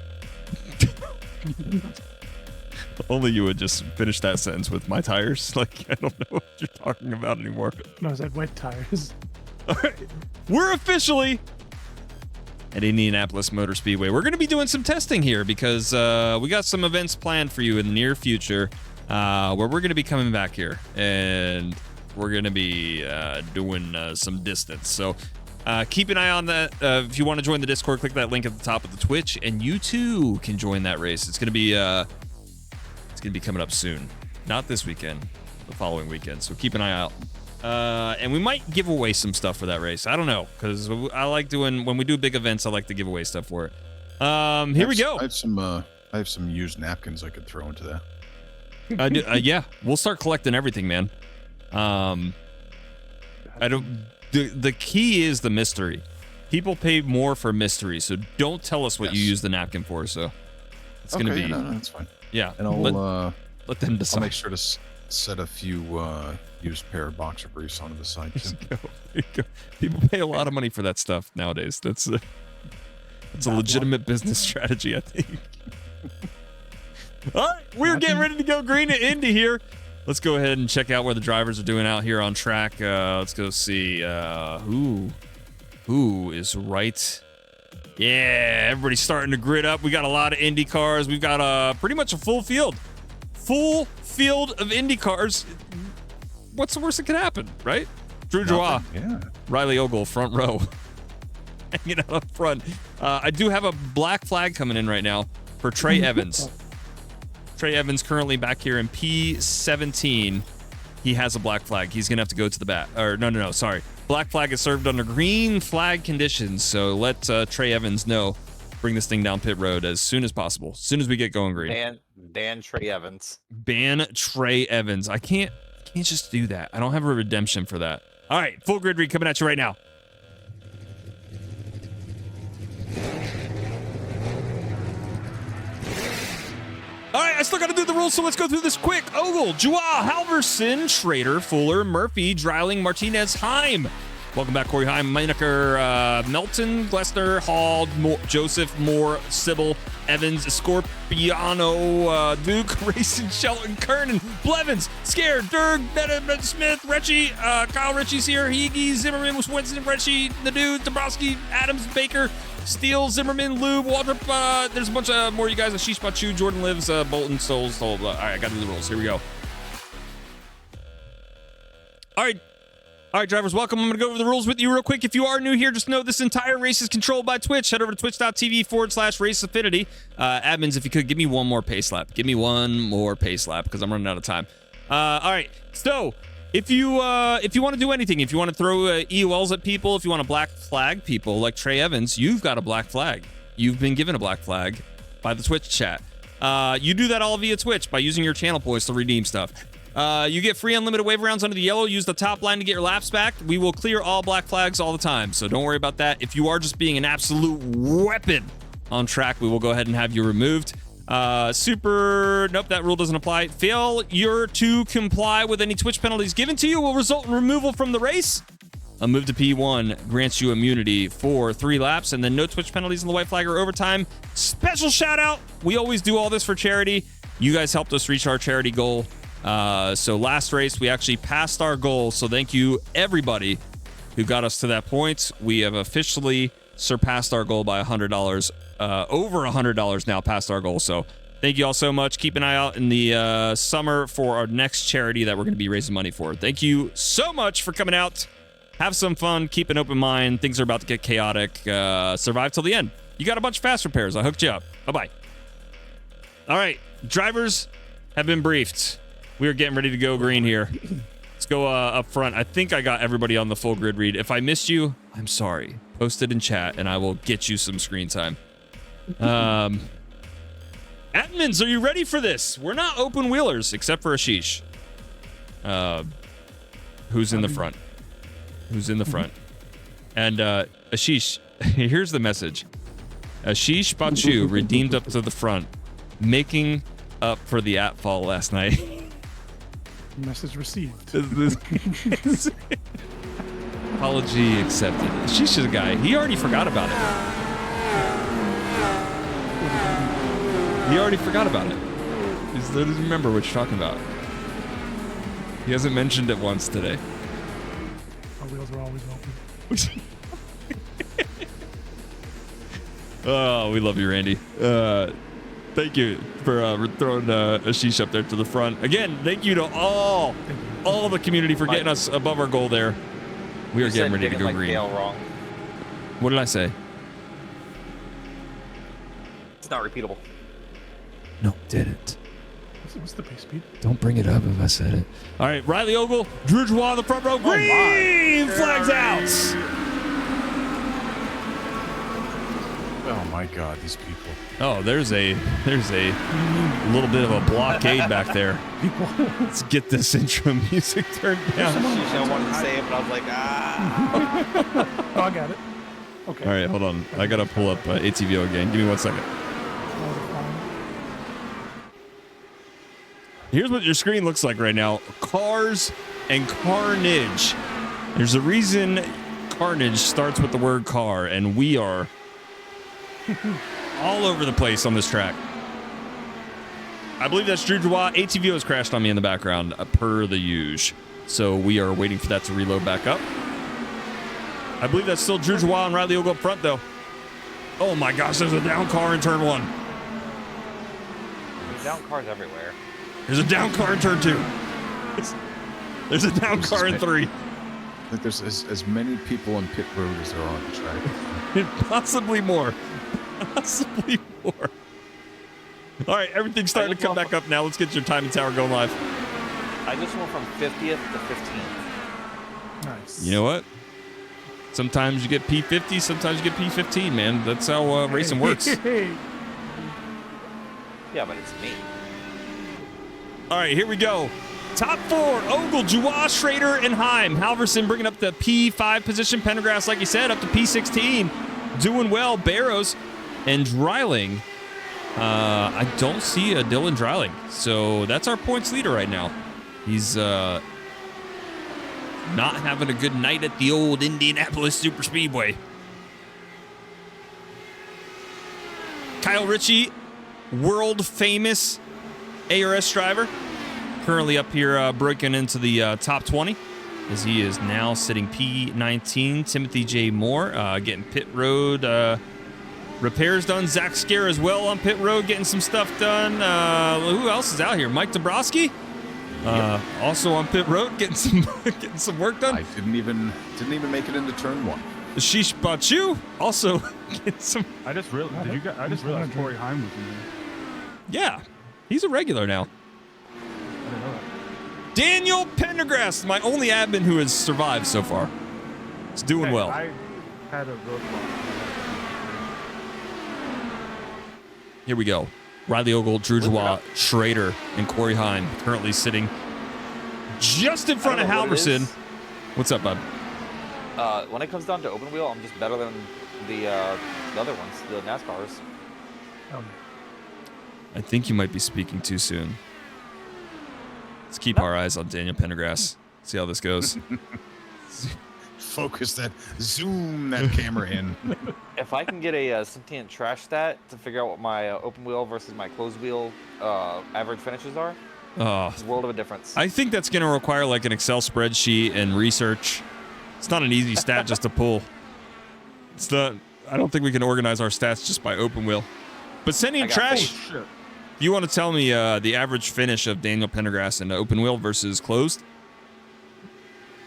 Only you would just finish that sentence with my tires. Like, I don't know what you're talking about anymore. No, I said wet tires. All right. We're officially at Indianapolis Motor Speedway. We're going to be doing some testing here because we got some events planned for you in the near future where we're going to be coming back here and we're going to be doing some distance. So keep an eye on that. If you want to join the Discord, click that link at the top of the Twitch and you too can join that race. It's going to be coming up soon. Not this weekend, the following weekend. So keep an eye out. And we might give away some stuff for that race. I don't know, because I like doing, when we do big events, I like to give away stuff for it. Here we go. I have some used napkins I could throw into that. Yeah, we'll start collecting everything, man. The key is the mystery. People pay more for mystery, so don't tell us what you use the napkin for. So it's gonna be. No, that's fine. Yeah, And I'll let them decide. I'll make sure to set a few used pair of boxer briefs onto the side too. There you go. People pay a lot of money for that stuff nowadays. That's a legitimate business strategy, I think. All right, we're getting ready to go green to Indy here. Let's go ahead and check out where the drivers are doing out here on track. Let's go see who is right. Yeah, everybody's starting to grid up. We got a lot of Indy cars. We've got pretty much a full field of Indy cars. What's the worst that could happen, right? Drew Joie, Yeah. Riley Ogle, front row, hanging out up front. I do have a black flag coming in right now for Trey Evans. Trey Evans currently back here in P17. He has a black flag. He's gonna have to go to the bat. Or no, sorry. Black flag is served under green flag conditions. So let Trey Evans know. Bring this thing down pit road as soon as possible. As soon as we get going green. Ban Trey Evans. Ban Trey Evans. I can't just do that. I don't have a redemption for that. All right, full grid read coming at you right now. All right, I still got to do the rules, so let's go through this quick. Ogle, Joie, Halverson, Schrader, Fuller, Murphy, Dreiling, Martinez, Heim. Welcome back, Corey Heim, Meinecker, Melton, Glessner, Hall, Joseph, Moore, Sybil, Evans, Scorpiano, Duke, Racing, Shelton, Kernan, Blevins, Scared, Derg, Meta, Smith, Retchie, Kyle Ritchie's here, Higgy, Zimmerman, Winston, Retchie, Nadeau, Dabrowski, Adams, Baker, Steele, Zimmerman, Lube, Waldrop, there's a bunch of more you guys, Ashish Bachu, Jordan Lives, Bolton, Souls, all right, I got to do the rules. Here we go. All right, drivers, welcome. I'm going to go over the rules with you real quick. If you are new here, just know this entire race is controlled by Twitch. Head over to twitch.tv/raceaffinity. Admins, if you could, give me one more pace lap. Give me one more pace lap because I'm running out of time. All right, so if you want to do anything, if you want to throw EOLs at people, if you want to black flag people like Trey Evans, you've got a black flag. You've been given a black flag by the Twitch chat. You do that all via Twitch by using your channel points to redeem stuff. You get free unlimited wave rounds under the yellow. Use the top line to get your laps back. We will clear all black flags all the time, so don't worry about that. If you are just being an absolute weapon on track, we will go ahead and have you removed. Nope, that rule doesn't apply. Failure to comply with any Twitch penalties given to you will result in removal from the race. A move to P1 grants you immunity for 3 laps, and then no Twitch penalties in the white flag or overtime. Special shout out. We always do all this for charity. You guys helped us reach our charity goal. So last race, we actually passed our goal. So thank you, everybody who got us to that point. We have officially surpassed our goal by $100. Over $100 now past our goal. So thank you all so much. Keep an eye out in the summer for our next charity that we're going to be raising money for. Thank you so much for coming out. Have some fun. Keep an open mind. Things are about to get chaotic. Survive till the end. You got a bunch of fast repairs. I hooked you up. Bye-bye. All right. Drivers have been briefed. We are getting ready to go green here. Let's go up front. I think I got everybody on the full grid read. If I missed you, I'm sorry. Post it in chat, and I will get you some screen time. Admins, are you ready for this? We're not open wheelers, except for Ashish. Who's in the front? Who's in the front? And Ashish, here's the message. Ashish Bachu redeemed up to the front, making up for the at-fall last night. Message received. Apology accepted. Ashish is a guy. He already forgot about it. He already forgot about it. He doesn't remember what you're talking about. He hasn't mentioned it once today. Our wheels are always open. Oh, we love you, Randy. Thank you for throwing Ashish up there to the front. Again, thank you to all the community for getting us above our goal there. We are getting ready to go green. Wrong. What did I say? It's not repeatable. No, didn't. What's the pace speed? Don't bring it up if I said it. All right, Riley Ogle, Drew Joie on the front row. Green flags out. Oh my God, these people. Oh, there's a little bit of a blockade back there. Let's get this intro music turned down. I wanted to say it, but I was like, ah. Oh, I got it. Okay. All right, hold on. I gotta pull up ATVO again. Give me 1 second. Here's what your screen looks like right now. Cars and carnage. There's a reason carnage starts with the word car, and we are all over the place on this track. I believe that's Drew Joie. ATVO has crashed on me in the background, per the usual. So we are waiting for that to reload back up. I believe that's still Drew Joie and Riley Ogle up front, though. Oh my gosh, there's a down car in turn 1. There's down cars everywhere. There's a down car in turn 2. There's a down car in 3. I think there's as many people on pit road as there are on the track. Possibly more. Possibly more. All right, everything's starting to come back up now. Let's get your timing tower going live. I just went from 50th to 15th. Nice. You know what? Sometimes you get P50, sometimes you get P15, man. That's how racing works. Yeah, but it's me. All right, here we go. Top 4, Ogle, Joie, Schrader, and Heim. Halverson bringing up the P5 position. Pendergrass, like you said, up to P16. Doing well. Barrows and Dreiling. I don't see a Dylan Dreiling. So that's our points leader right now. He's not having a good night at the old Indianapolis Super Speedway. Kyle Ritchie, world famous ARS driver, currently up here breaking into the top 20 as he is now sitting P19. Timothy J. Moore getting pit road repairs done. Zach Scare as well on pit road getting some stuff done. Who else is out here? Mike Dabrowski also on pit road getting some work done. I didn't even make it into turn 1. Ashish Bachu also getting some. I just realized Corey Heim was in there. Yeah, he's a regular now. I didn't know that. Daniel Pendergrass, my only admin who has survived so far. It's doing well. I had a roadblock. Here we go. Riley Ogle, Drew Joie, Schrader, and Corey Heim currently sitting just in front of Halverson. What's up, bud? When it comes down to open wheel, I'm just better than the other ones, the NASCARs. I think you might be speaking too soon. Let's keep our eyes on Daniel Pendergrass. See how this goes. Focus that, zoom that camera in. If I can get a sentient trash stat to figure out what my open wheel versus my closed wheel average finishes are, it's a world of a difference. I think that's going to require like an Excel spreadsheet and research. It's not an easy stat just to pull. It's not. I don't think we can organize our stats just by open wheel. But sentient trash. If you want to tell me the average finish of Daniel Pendergrass in open wheel versus closed,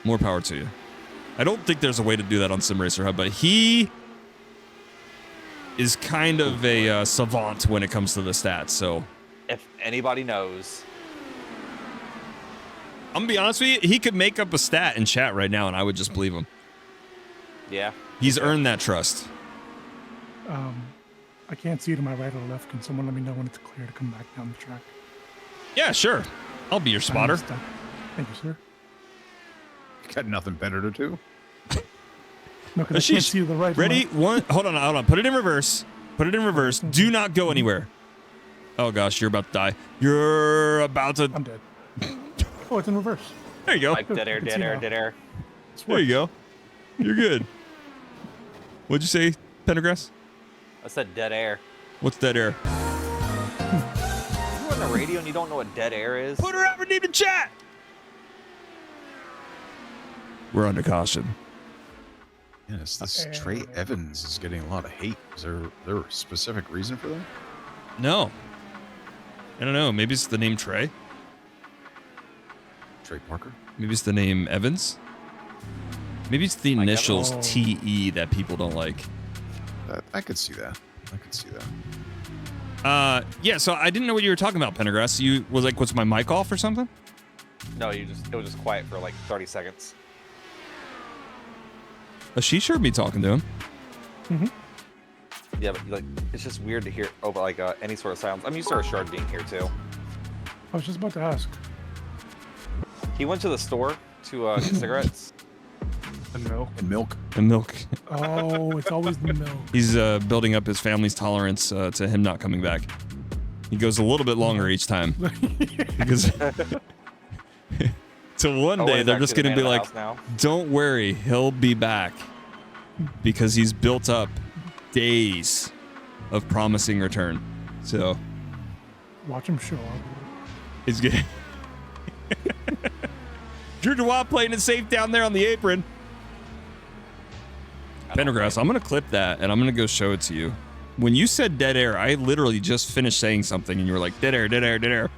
more power to you. I don't think there's a way to do that on Sim Racer Hub, but he is kind of a savant when it comes to the stats. So if anybody knows, I'm gonna be honest with you, he could make up a stat in chat right now, and I would just believe him. Yeah, he's earned that trust. I can't see to my right or left. Can someone let me know when it's clear to come back down the track? Yeah, sure. I'll be your spotter. Thank you, sir. Got nothing better to do. No, 'cause I can't see the right Ready? one. Hold on. Put it in reverse. Put it in reverse. Do not go anywhere. Oh gosh, you're about to die. You're about to. I'm dead. Oh, it's in reverse. There you go. Like dead air, dead air, dead air. There you go. You're good. What'd you say, Pendergrass? I said dead air. What's dead air? You're on the radio and you don't know what dead air is? Put her out in the chat. We're under caution. Yes, this Trey Evans is getting a lot of hate. Is there a specific reason for that? No. I don't know. Maybe it's the name Trey. Trey Parker? Maybe it's the name Evans. Maybe it's the initials Evans? TE that people don't like. I could see that. Yeah, so I didn't know what you were talking about, Pendergrass. You was like, was my mic off or something? No, it was just quiet for like 30 seconds. She sure be talking to him. Yeah, but like it's just weird to hear over like any sort of silence. I'm used to our Shard being here too. I was just about to ask. He went to the store to get cigarettes. And milk. And milk. Oh, it's always the milk. He's building up his family's tolerance to him not coming back. He goes a little bit longer each time. Because till one day they're just going to be like, don't worry, he'll be back. Because he's built up days of promising return. So watch him show up. He's good. Drew Dubois playing it safe down there on the apron. Pendergrass, I'm going to clip that and I'm going to go show it to you. When you said dead air, I literally just finished saying something and you were like, dead air, dead air, dead air.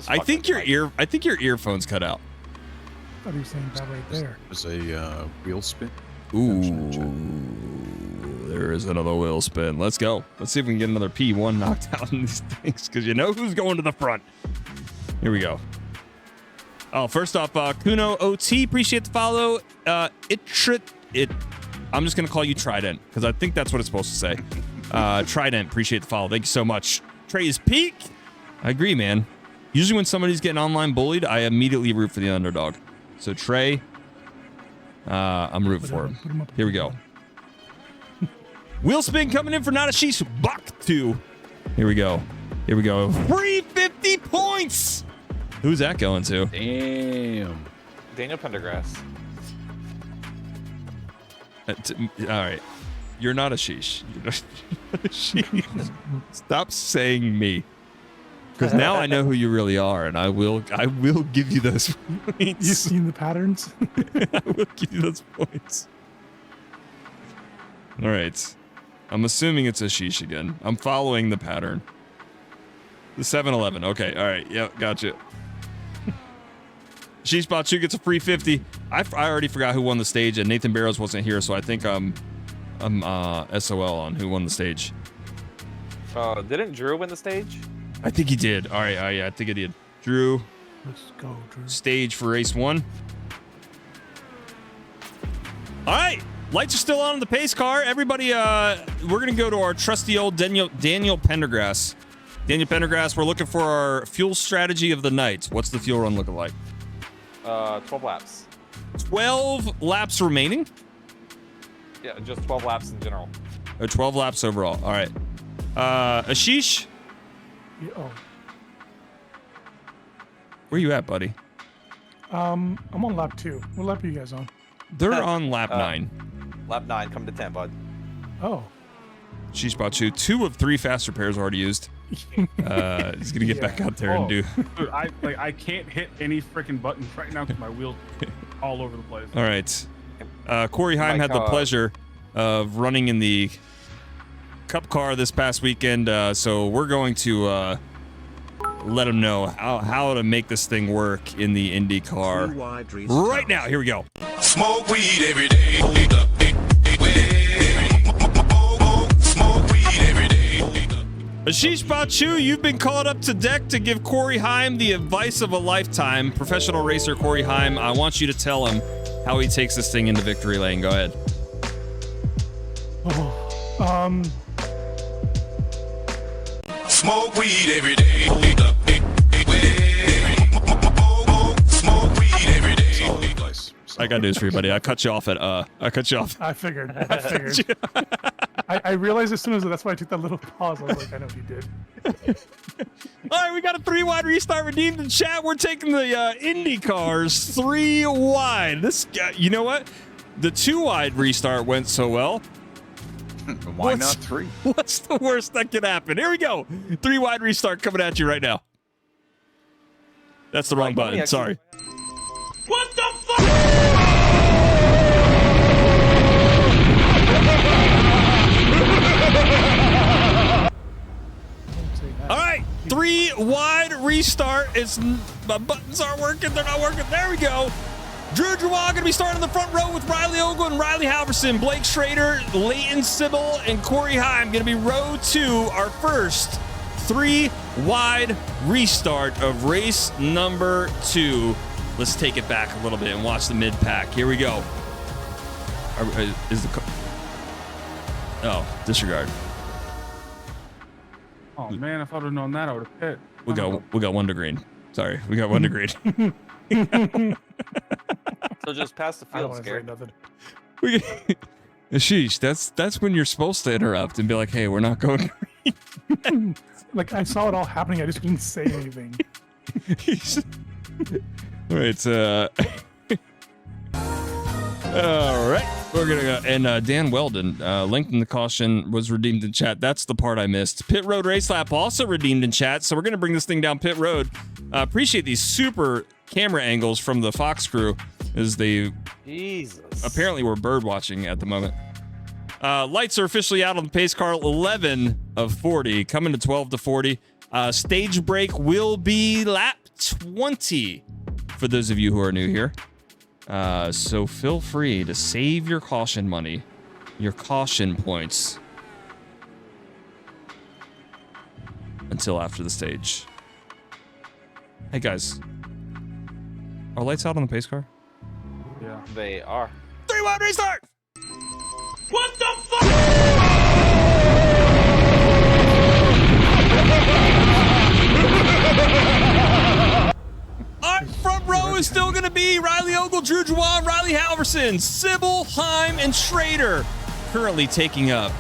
I think your earphones cut out. I thought he was saying that right there. There's a wheel spin. Ooh, there is another wheel spin. Let's go. Let's see if we can get another P1 knocked out in these things, because you know who's going to the front. Here we go. Oh, first off, Kuno OT, appreciate the follow. I'm just going to call you Trident, because I think that's what it's supposed to say. Trident, appreciate the follow. Thank you so much. Trey's Peak. I agree, man. Usually when somebody's getting online bullied, I immediately root for the underdog. So Trey, I'm rooting for him. Here we go. Wheel spin coming in for Not a Sheesh. Bach 2. Here we go. Here we go. Free 50 points. Who's that going to? Damn. Daniel Pendergrass. All right. You're not a sheesh. You're not a sheesh. Stop saying me. Because now I know who you really are, and I will give you those points. You've seen the patterns? I will give you those points. All right. I'm assuming it's a sheesh again. I'm following the pattern. The 7-Eleven. Okay. All right. Yep. Gotcha. Sheesh Bachu gets a free 50. I already forgot who won the stage, and Nathan Barrows wasn't here, so I think I'm SOL on who won the stage. Didn't Drew win the stage? I think he did. All right. Yeah, I think I did. Drew. Let's go, Drew. Stage for race 1. All right. Lights are still on in the pace car. Everybody, we're going to go to our trusty old Daniel Pendergrass. Daniel Pendergrass, we're looking for our fuel strategy of the night. What's the fuel run looking like? 12 laps. 12 laps remaining? Yeah, just 12 laps in general. 12 laps overall. All right. Ashish? Yeah, oh. Where you at, buddy? I'm on lap 2. What lap are you guys on? They're on lap 9. Lap 9, come to 10, bud. Oh. Ashish Bachu, 2 of 3 fast repairs already used. He's gonna get back out there and do. Dude, I can't hit any freaking buttons right now because my wheels all over the place. All right. Corey Heim had the pleasure of running in the Cup car this past weekend, so we're going to let him know how to make this thing work in the Indy car right now. Here we go. Smoke weed every day. Smoke weed every day. Ashish Bachu, you've been called up to deck to give Corey Heim the advice of a lifetime. Professional racer Corey Heim, I want you to tell him how he takes this thing into victory lane. Go ahead. Smoke weed every day. Smoke weed every day. I got news for you, buddy. I cut you off at I cut you off. I figured. I realized as soon as that's why I took that little pause. I was like, I know what you did. All right, we got a 3-wide restart redeemed in chat. We're taking the Indy cars 3 wide. This guy, you know what? The 2-wide restart went so well. Why not 3? What's the worst that could happen? Here we go. 3-wide restart coming at you right now. That's the wrong button. Sorry. What the fuck? All right, 3-wide restart. My buttons aren't working. They're not working. There we go. Drew Drouin going to be starting in the front row with Riley Ogle and Riley Halverson. Blake Schrader, Leighton Sybil, and Corey Heim going to be row 2, our first 3-wide restart of race number 2. Let's take it back a little bit and watch the mid-pack. Here we go. Oh, disregard. Oh man, if I'd have known that, I would have pit. We got 1 to green. Sorry, we got 1 to green. So just pass the field, Scared. Sheesh, that's when you're supposed to interrupt and be like, hey, we're not going green. Like, I saw it all happening. I just didn't say anything. All right, all right, we're gonna go. And Dan Weldon, lengthen the caution was redeemed in chat. That's the part I missed. Pit Road Race Lap also redeemed in chat. So we're gonna bring this thing down pit road. Appreciate these super camera angles from the Fox crew, as they apparently were bird watching at the moment. Lights are officially out on the pace car. 11 of 40, coming to 12 to 40. Stage break will be lap 20 for those of you who are new here. So feel free to save your caution money, your caution points, until after the stage. Hey guys, are lights out on the pace car? Yeah, they are. 3-wide restart. What the fuck? Our front row is still going to be Riley Ogle, Drew Drouin, Riley Halverson, Sybil, Heim, and Schrader, currently taking up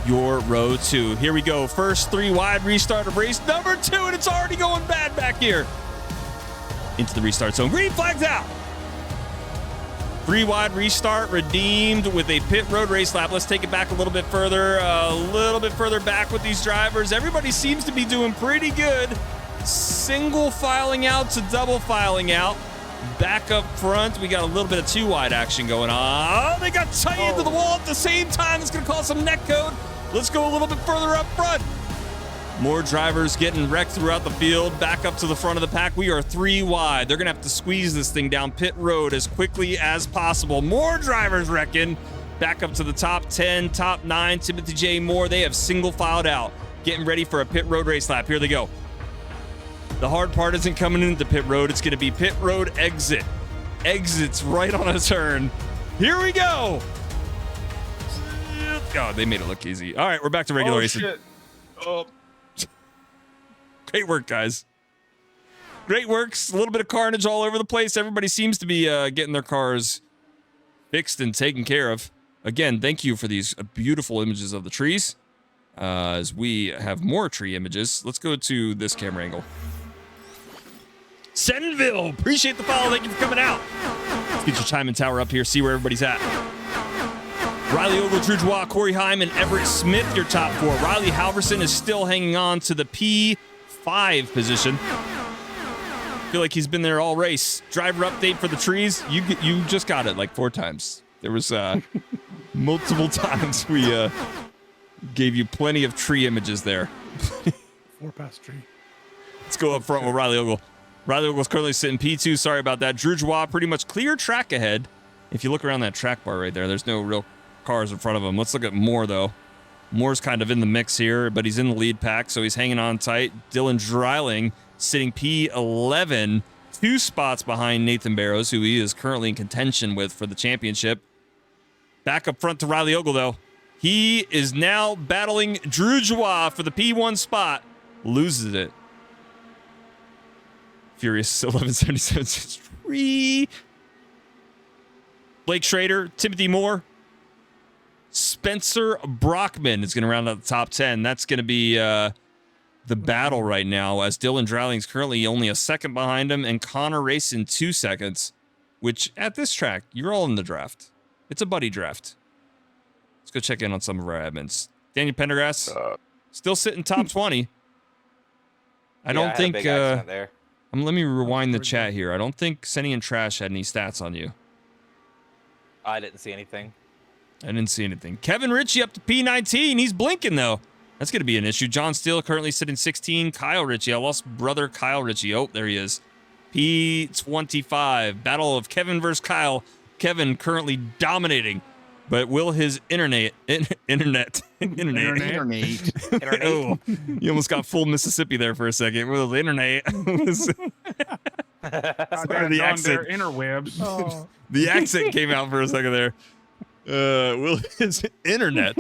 your row 2. Here we go. First 3-wide restart of race number 2, and it's already going bad back here. Into the restart zone. Green flags out. 3-wide restart redeemed with a pit road race lap. Let's take it back a little bit further back with these drivers. Everybody seems to be doing pretty good. Single filing out to double filing out. Back up front, we got a little bit of 2-wide action going on. Oh, they got tight into the wall at the same time. It's going to cause some neck code. Let's go a little bit further up front. More drivers getting wrecked throughout the field. Back up to the front of the pack. We are 3 wide. They're going to have to squeeze this thing down pit road as quickly as possible. More drivers wrecking. Back up to the top 10, top 9. Timothy J. Moore, they have single filed out. Getting ready for a pit road race lap. Here they go. The hard part isn't coming into pit road. It's going to be pit road exit. Exits right on a turn. Here we go. God, they made it look easy. All right, we're back to regular racing. Shit. Oh. Great work, guys. Great works. A little bit of carnage all over the place. Everybody seems to be getting their cars fixed and taken care of. Again, thank you for these beautiful images of the trees. As we have more tree images, let's go to this camera angle. Senville, appreciate the follow. Thank you for coming out. Let's get your Chime and Tower up here, see where everybody's at. Riley Ogle, Drew Drouin, Corey Heim, and Everett Smith, your top 4. Riley Halverson is still hanging on to the P5 position. Feel like he's been there all race. Driver update for the trees. You just got it like 4 times. There was multiple times we gave you plenty of tree images there. 4 past tree. Let's go up front with Riley Ogle. Riley Ogle's currently sitting P2. Sorry about that. Drew Drouin pretty much clear track ahead. If you look around that track bar right there, there's no real cars in front of him. Let's look at Moore, though. Moore's kind of in the mix here, but he's in the lead pack, so he's hanging on tight. Dylan Dreiling sitting P11, 2 spots behind Nathan Barrows, who he is currently in contention with for the championship. Back up front to Riley Ogle, though. He is now battling Drew Drouin for the P1 spot. Loses it. Furious 1177 3. Blake Schrader, Timothy Moore, Spencer Brockman is going to round out the top 10. That's going to be the battle right now, as Dylan Drowling's currently only a second behind him, and Connor racing 2 seconds, which at this track, you're all in the draft. It's a buddy draft. Let's go check in on some of our admins. Daniel Pendergrass, still sitting top 20. I don't think... there. Let me rewind the chat here. I don't think Senny and Trash had any stats on you. I didn't see anything. I didn't see anything. Kevin Ritchie up to P19. He's blinking, though. That's going to be an issue. John Steele currently sitting 16. Kyle Ritchie. I lost brother Kyle Ritchie. Oh, there he is. P25. Battle of Kevin versus Kyle. Kevin currently dominating. But will his internet. Oh, you almost got full Mississippi there for a second. Will the internet. The accent. Interwebs. Oh. The accent came out for a second there. Will his internet,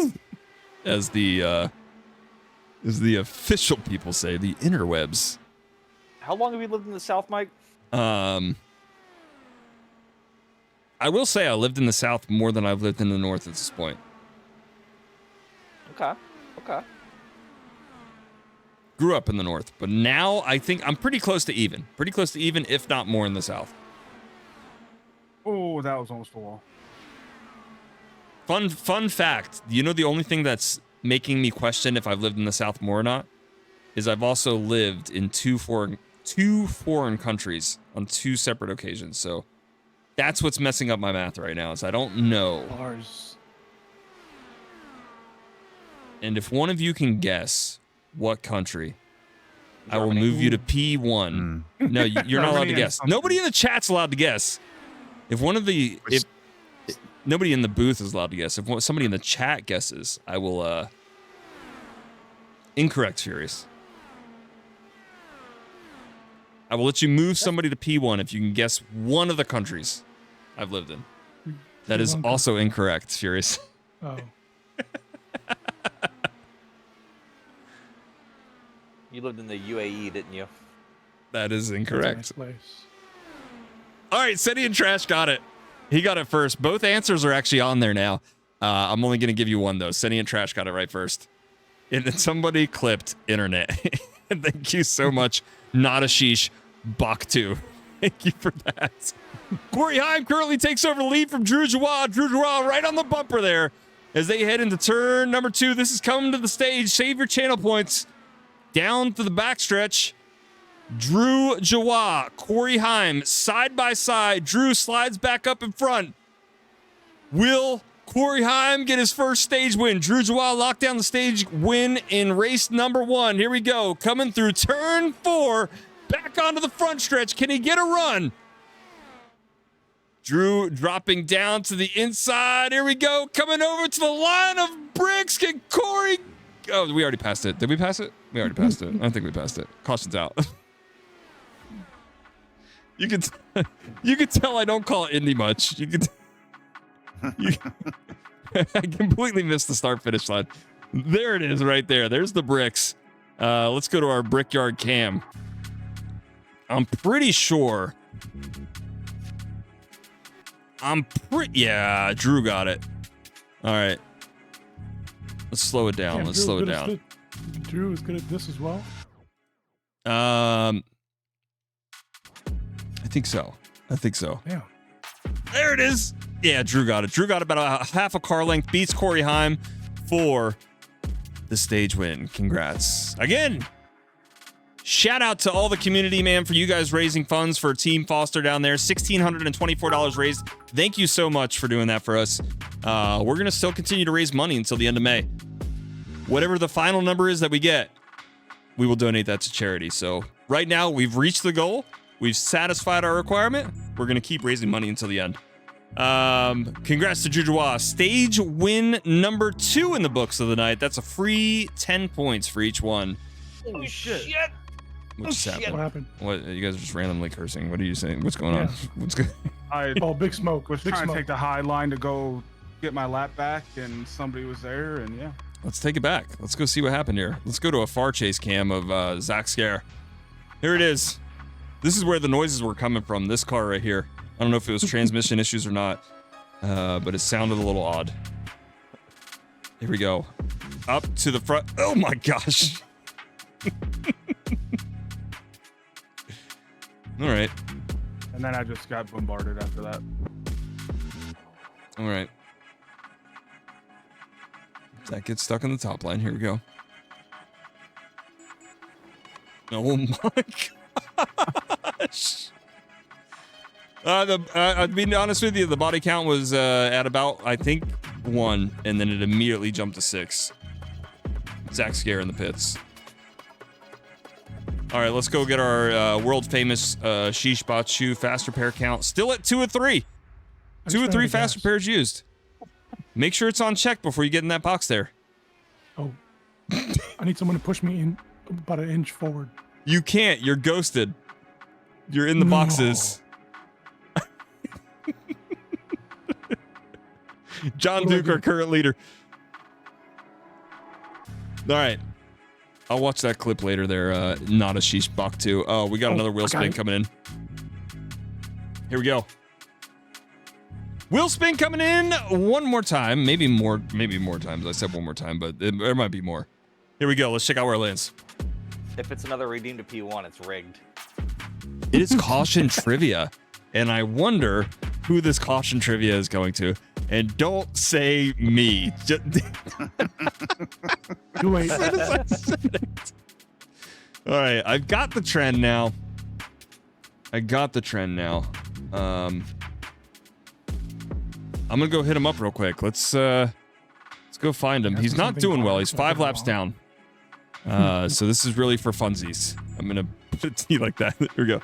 as the official people say, the interwebs. How long have you lived in the South, Mike? I will say I lived in the South more than I've lived in the North at this point. Okay. Grew up in the North, but now I think I'm pretty close to even. Pretty close to even, if not more, in the South. Oh, that was almost a wall. Fun fact. You know the only thing that's making me question if I've lived in the South more or not is I've also lived in two foreign countries on 2 separate occasions. So that's what's messing up my math right now, is I don't know. Bars. And if one of you can guess what country, I will move you to P1. No, you're not allowed to guess. Nobody in the chat's allowed to guess. If one of the... If nobody in the booth is allowed to guess. If somebody in the chat guesses, I will... Incorrect, Furious. I will let you move somebody to P1 if you can guess one of the countries I've lived in. That is also incorrect, Furious. Oh. You lived in the UAE, didn't you? That is incorrect. That's a nice place. All right, Seti and Trash got it. He got it first. Both answers are actually on there now. I'm only going to give you one, though. Seti and Trash got it right first. And somebody clipped internet. Thank you so much. Not a sheesh. Bach2. Thank you for that. Corey Heim currently takes over the lead from Drew Joie. Drew Joie right on the bumper there as they head into turn number 2. This is coming to the stage. Save your channel points. Down to the backstretch. Drew Joie, Corey Heim, side by side. Drew slides back up in front. Will Corey Heim get his first stage win? Drew Joie locked down the stage win in race number 1. Here we go. Coming through turn 4. Back onto the front stretch. Can he get a run? Drew dropping down to the inside. Here we go. Coming over to the line of bricks. Can Corey... Oh, we already passed it. Did we pass it? We already passed it. I don't think we passed it. Caution's out. You could tell I don't call it Indy much. I completely missed the start finish line. There it is right there. There's the bricks. Let's go to our Brickyard cam. I'm pretty sure. Yeah, Drew got it. All right. Let's slow it down. Let's slow it down. Drew is good at this as well. I think so. Yeah. There it is. Yeah, Drew got it. Drew got about a half a car length. Beats Corey Heim for the stage win. Congrats. Again, shout out to all the community, man, for you guys raising funds for Team Foster down there. $1,624 raised. Thank you so much for doing that for us. We're going to still continue to raise money until the end of May. Whatever the final number is that we get, we will donate that to charity. So right now, we've reached the goal. We've satisfied our requirement. We're going to keep raising money until the end. Congrats to Jujuwa. Stage win number 2 in the books of the night. That's a free 10 points for each one. Oh, shit. What just happened? What happened? What, you guys are just randomly cursing. What are you saying? What's going on? What's good? Oh, big smoke. Was Big trying smoke. to take the high line to go get my lap back, and somebody was there, and yeah. Let's take it back. Let's go see what happened here. Let's go to a far chase cam of Zach Scare. Here it is. This is where the noises were coming from. This car right here. I don't know if it was transmission issues or not. but it sounded a little odd. Here we go. Up to the front. Oh my gosh. All right. And then I just got bombarded after that. All right. That gets stuck in the top line. Here we go. Oh my gosh. I'll be honest with you, the body count was at about, I think, 1, and then it immediately jumped to 6. Zach Scare in the pits. All right, let's go get our world famous Sheesh Bachu fast repair count. Still at 2 of 3. 2 of 3 fast repairs used. Make sure it's on check before you get in that box there. Oh, I need someone to push me in about an inch forward. You can't. You're ghosted. You're in the boxes. John Duke, our current leader. All right. I'll watch that clip later there. Not a Sheesh Bach 2. Oh, we got another wheel spin coming in. Here we go. Wheel spin coming in one more time. Maybe more times. I said one more time, but there might be more. Here we go. Let's check out where it lands. If it's another redeemed to P1, it's rigged. It is caution trivia, and I wonder who this caution trivia is going to. And don't say me. Just Wait. All right, I've got the trend now. I'm gonna go hit him up real quick. Let's go find him. He's not doing well. He's 5 laps down. So this is really for funsies. I'm gonna put it to you like that. Here we go.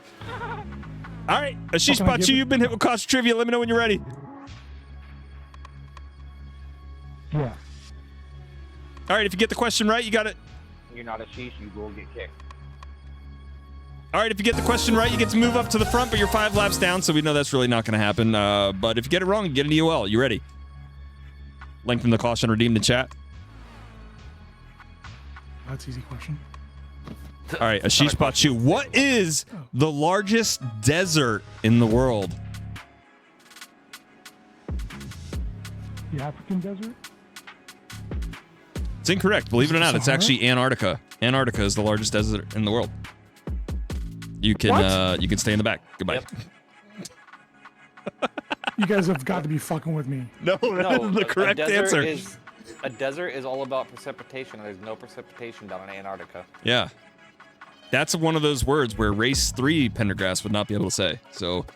All right, Ashish Bachu, you've been hit with caution trivia. Let me know when you're ready. Yeah. All right, if you get the question right, you got it. You're not a sheesh, you will get kicked. All right, if you get the question right, you get to move up to the front, but you're 5 laps down, so we know that's really not going to happen. But if you get it wrong, you get an EOL. You ready? Lengthen the caution, redeem the chat. That's an easy question. All right, Ashish Bachu, what is the largest desert in the world? The African desert? It's incorrect. Believe it or not, it's actually Antarctica. Antarctica is the largest desert in the world. You can stay in the back. Goodbye. Yep. You guys have got to be fucking with me. No, that's the correct answer. A desert is all about precipitation, and there's no precipitation down in Antarctica. Yeah. That's one of those words where race 3 Pendergrass would not be able to say. So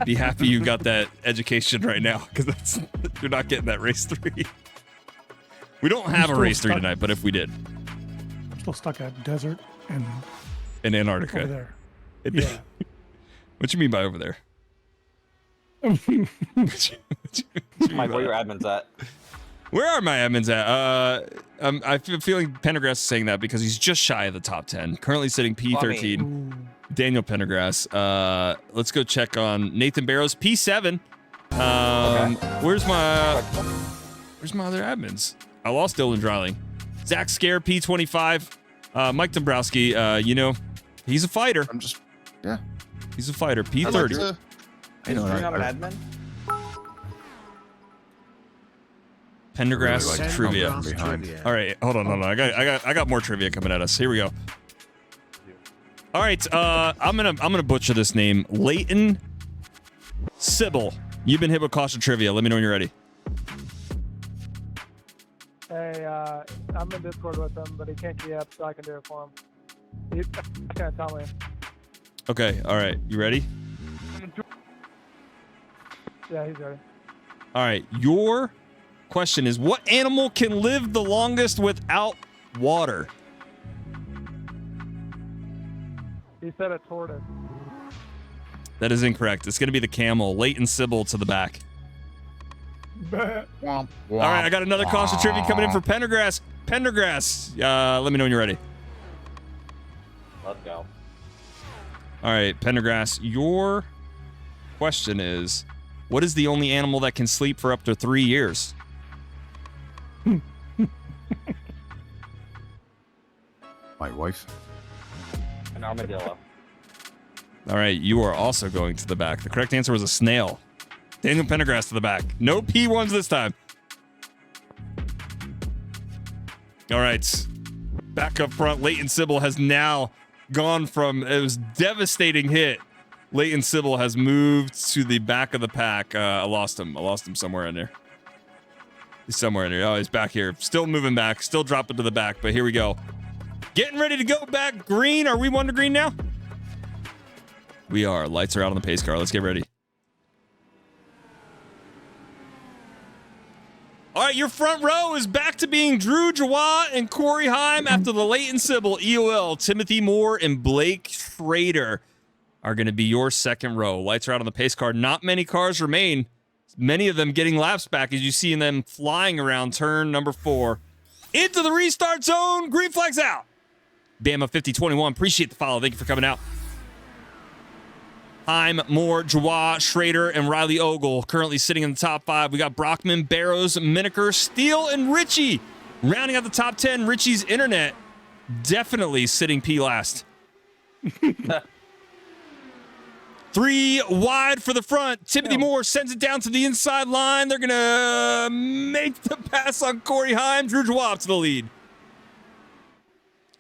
be happy you got that education right now, because you're not getting that race 3. We don't have a race 3 tonight, but if we did. I'm still stuck at desert and in Antarctica. over there. Yeah. What you mean by over there? Mike, where your admins at? Where are my admins at? I feel feeling Pendergrass is saying that because he's just shy of the top 10. Currently sitting P13. Daniel Pendergrass. Let's go check on Nathan Barrows, P7. Okay. Where's my other admins? I lost Dylan Dryling. Zach Scare, P25. Mike Dombrowski, he's a fighter. He's a fighter. P30. Do you have an admin? Pendergrass trivia. All right, hold on. I got more trivia coming at us. Here we go. All right, I'm gonna butcher this name. Leighton Sybil. You've been hit with caution trivia. Let me know when you're ready. Hey, I'm in Discord with him, but he can't get up, so I can do it for him. He can't tell me. Okay, all right. You ready? Yeah, he's ready. All right, your question is, what animal can live the longest without water? He said a tortoise. That is incorrect. It's going to be the camel. Leighton Sybil to the back. All right, I got another caution trivia coming in for Pendergrass. Pendergrass, let me know when you're ready. Let's go. All right, Pendergrass, your question is, what is the only animal that can sleep for up to 3 years? My wife. An armadillo. All right, you are also going to the back. The correct answer was a snail. Daniel Pendergrass to the back. No P1s this time. All right. Back up front, Leighton Sybil has now gone from, it was devastating hit. Leighton Sybil has moved to the back of the pack. I lost him somewhere in there. He's somewhere in there. Oh, he's back here. Still moving back. Still dropping to the back, but here we go. Getting ready to go back green. Are we one to green now? We are. Lights are out on the pace car. Let's get ready. All right, your front row is back to being Drew Jawad and Corey Heim after the Leighton Sybil, EOL, Timothy Moore, and Blake Schrader are going to be your second row. Lights are out on the pace car. Not many cars remain. Many of them getting laps back as you see them flying around turn number 4. Into the restart zone. Green flag's out. Bama 5021, appreciate the follow. Thank you for coming out. Heim, Moore, Jawad, Schrader, and Riley Ogle currently sitting in the top 5. We got Brockman, Barrows, Miniker, Steele, and Richie rounding out the top 10. Richie's internet definitely sitting P last. 3 wide for the front. Timothy Moore sends it down to the inside line. They're going to make the pass on Corey Heim. Drew Jawad to the lead.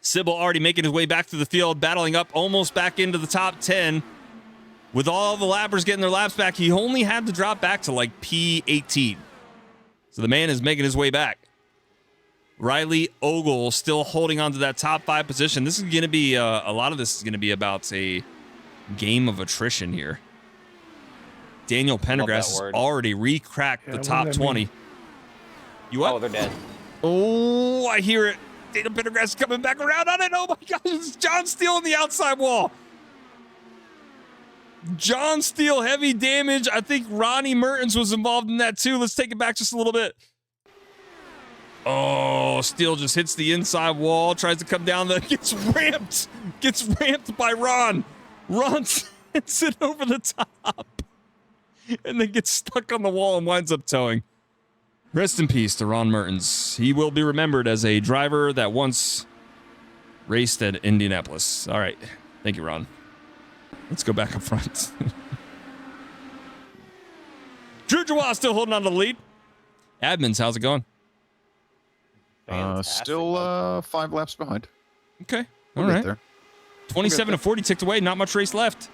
Sybil already making his way back to the field, battling up almost back into the top 10. With all the lappers getting their laps back, he only had to drop back to like P18. So the man is making his way back. Riley Ogle still holding on to that top 5 position. This is going to be, a lot of this is going to be about a game of attrition here. Daniel Pendergrass has already re-cracked the top 20. You what? Oh, they're dead. Oh, I hear it. Daniel Pendergrass is coming back around on it. Oh my gosh, it's John Steele on the outside wall. John Steele, heavy damage. I think Ronnie Mertens was involved in that too. Let's take it back just a little bit. Oh, Steele just hits the inside wall, tries to come down, gets ramped by Ron. Ron sends it over the top and then gets stuck on the wall and winds up towing. Rest in peace to Ron Mertens. He will be remembered as a driver that once raced at Indianapolis. All right. Thank you, Ron. Let's go back up front. Drew Jawad still holding on to the lead. Admins, how's it going? Still 5 laps behind. Okay. All right. There. 27 to 40 ticked away. Not much race left.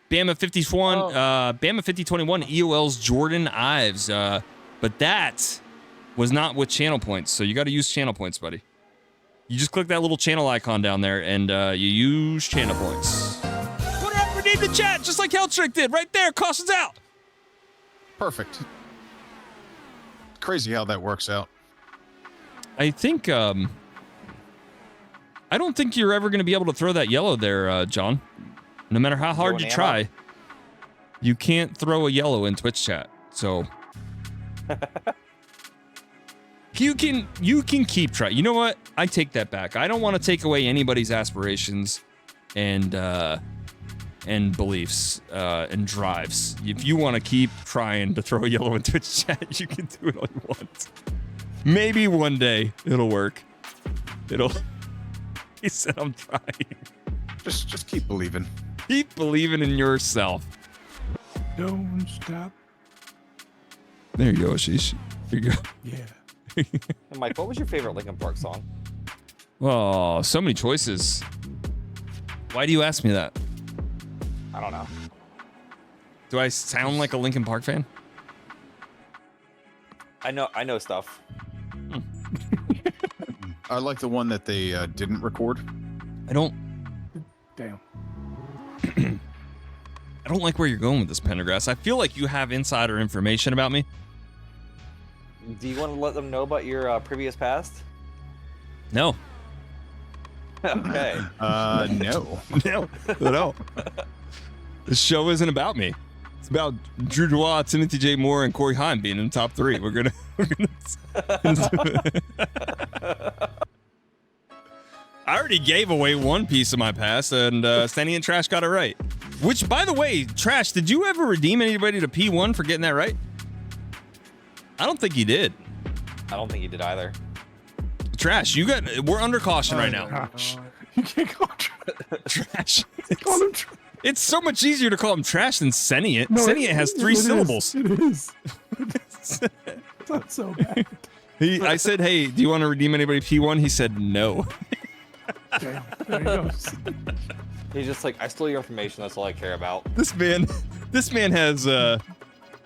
Bama 51, Bama 5021 EOL's Jordan Ives. But that was not with channel points. So you got to use channel points, buddy. You just click that little channel icon down there and you use channel points. Whatever, need the chat, just like Helltrick did. Right there, cautions out. Perfect. Crazy how that works out. I think, I don't think you're ever going to be able to throw that yellow there, John. No matter how hard you try, you can't throw a yellow in Twitch chat. So you can keep trying. You know what? I take that back. I don't want to take away anybody's aspirations and beliefs and drives. If you want to keep trying to throw a yellow in Twitch chat, you can do it all you want. Maybe one day it'll work. He said, I'm trying. Just keep believing. Keep believing in yourself. Don't stop. There you go, Ashish. Here you go. Yeah. Mike, what was your favorite Linkin Park song? Oh, so many choices. Why do you ask me that? I don't know. Do I sound like a Linkin Park fan? I know stuff. I like the one that they didn't record. I don't. Damn. I don't like where you're going with this, Pendergrass. I feel like you have insider information about me. Do you want to let them know about your previous past? No. Okay. No. No. This show isn't about me. It's about Drew Jawad, Timothy J. Moore, and Corey Heim being in the top 3. We're gonna I already gave away one piece of my past, and Stanley and Trash got it right. Which, by the way, Trash, did you ever redeem anybody to P1 for getting that right? I don't think you did. I don't think you did either. Trash, we're under caution right now. You can't call him Trash. Call him Trash. It's so much easier to call him trash than sentient. No, Sentient has 3 syllables. It is. It's not so bad. I said, hey, do you want to redeem anybody P1? He said no. Damn, there he goes. He's just like, I stole your information. That's all I care about. This man has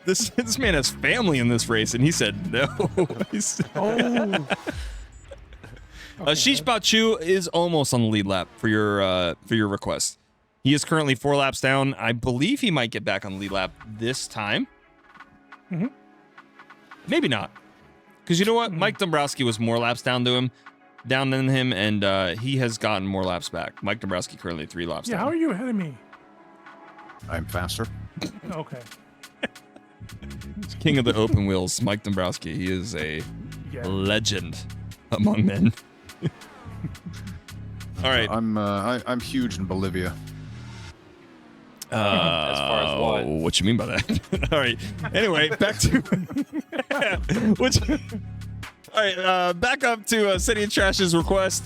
this man has family in this race, and he said no. Oh. Ashish Bachu is almost on the lead lap for your request. He is currently 4 laps down. I believe he might get back on the lead lap this time. Mm-hmm. Maybe not. Because you know what? Mike Dombrowski was more laps down than him, and he has gotten more laps back. Mike Dombrowski currently 3 laps down. Yeah, how are you ahead of me? I'm faster. Okay. King of the open wheels, Mike Dombrowski. He is a legend among men. All right. I'm huge in Bolivia. As far as what? What you mean by that? All right. Anyway, back to all right. Back up to City and Trash's request.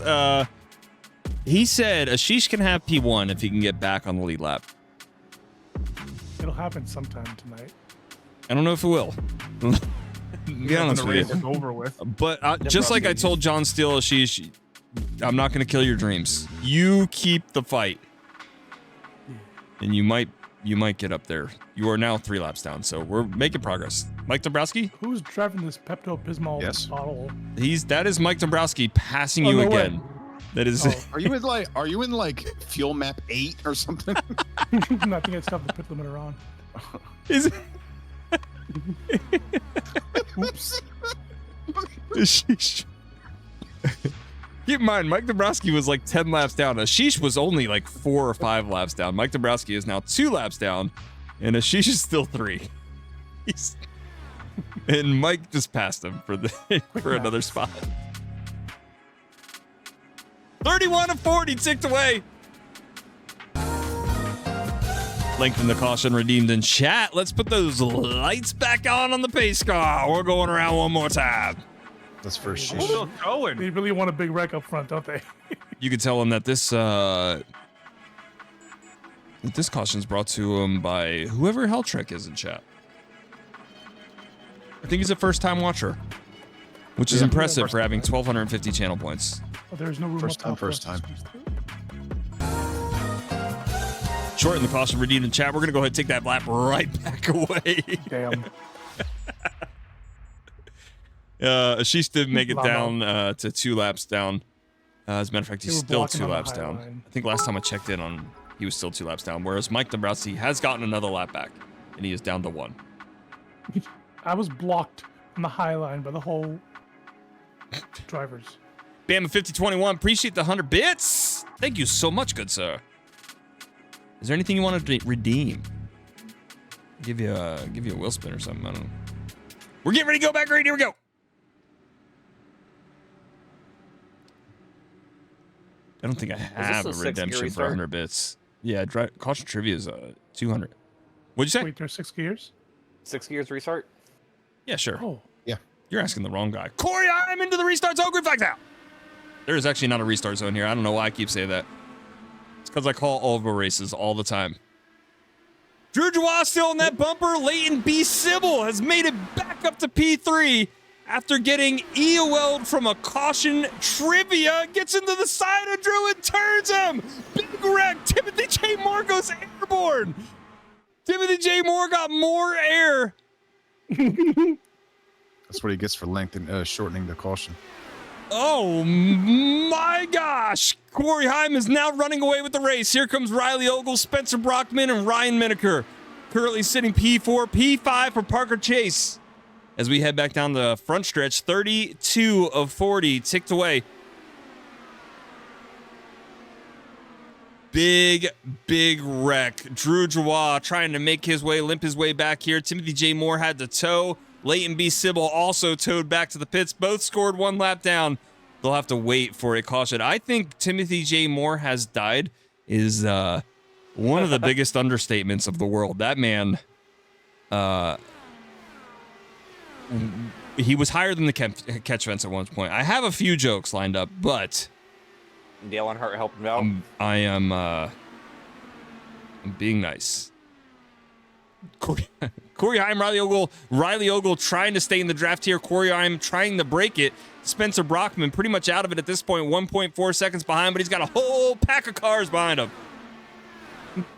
He said Ashish can have P1 if he can get back on the lead lap. It'll happen sometime tonight. I don't know if it will. Be honest with you. Over with. But just like I told John Steele, Ashish, I'm not going to kill your dreams. You keep the fight, and you might get up there. You are now 3 laps down, so we're making progress. Mike Dombrowski? Who's driving this Pepto-Bismol bottle? That is Mike Dombrowski passing you again. Way. That is. Are you in like fuel map 8 or something? I think it's stuff the pit limiter on. Is it? Oops. Keep in mind, Mike Dombrowski was like 10 laps down. Ashish was only like 4 or 5 laps down. Mike Dombrowski is now 2 laps down, and Ashish is still 3. And Mike just passed him for another spot. 31 of 40 ticked away. Lengthen the caution redeemed in chat. Let's put those lights back on the pace car. We're going around one more time. That's for Still going. They really want a big wreck up front, don't they? You could tell him that this caution is brought to him by whoever Helltrek is in chat. I think he's a first-time watcher, which is impressive for having 1,250 channel points. Oh, there's no room First time. Shorten the caution redeemed in chat. We're going to go ahead and take that lap right back away. Damn. Ashish did make it down to 2 laps down. As a matter of fact, he's still 2 laps down. I think last time I checked in on, he was still 2 laps down. Whereas Mike Dombrowski has gotten another lap back, and he is down to 1. I was blocked on the high line by the whole drivers. Bama 5021, appreciate the 100 bits. Thank you so much, good sir. Is there anything you want to redeem? Give you a wheel spin or something. I don't know. We're getting ready to go back right. Here we go. I don't think I have a redemption for 100 bits. Yeah, caution trivia is 200. What'd you say? Wait, there's 6 gears? 6 gears restart? Yeah, sure. Oh. Yeah. You're asking the wrong guy. Corey, I'm into the restart zone. Green flags out. There is actually not a restart zone here. I don't know why I keep saying that. It's because I call all of our races all the time. Drew Joie still in that bumper. Leighton B. Sybil has made it back up to P3 after getting EOL'd from a caution trivia. Gets into the side of Drew and turns him. Big wreck. Timothy J. Moore goes airborne. Timothy J. Moore got more air. That's what he gets for shortening the caution. Oh my gosh. Corey Heim is now running away with the race. Here comes Riley Ogle, Spencer Brockman, and Ryan Mineker. Currently sitting P4, P5 for Parker Chase. As we head back down the front stretch, 32 of 40 ticked away. Big wreck. Drew Joie trying to make his way, limp his way back here. Timothy J. Moore had to tow. Leighton B. Sybil also towed back to the pits. Both scored 1 lap down. They'll have to wait for a caution. I think Timothy J. Moore has died is one of the biggest understatements of the world. That man, he was higher than the catch fence at one point. I have a few jokes lined up, but Dale Earnhardt helped him out. I am I'm being nice. Corey Heim, Riley Ogle trying to stay in the draft here. Corey Heim trying to break it. Spencer Brockman pretty much out of it at this point, 1.4 seconds behind, but he's got a whole pack of cars behind him.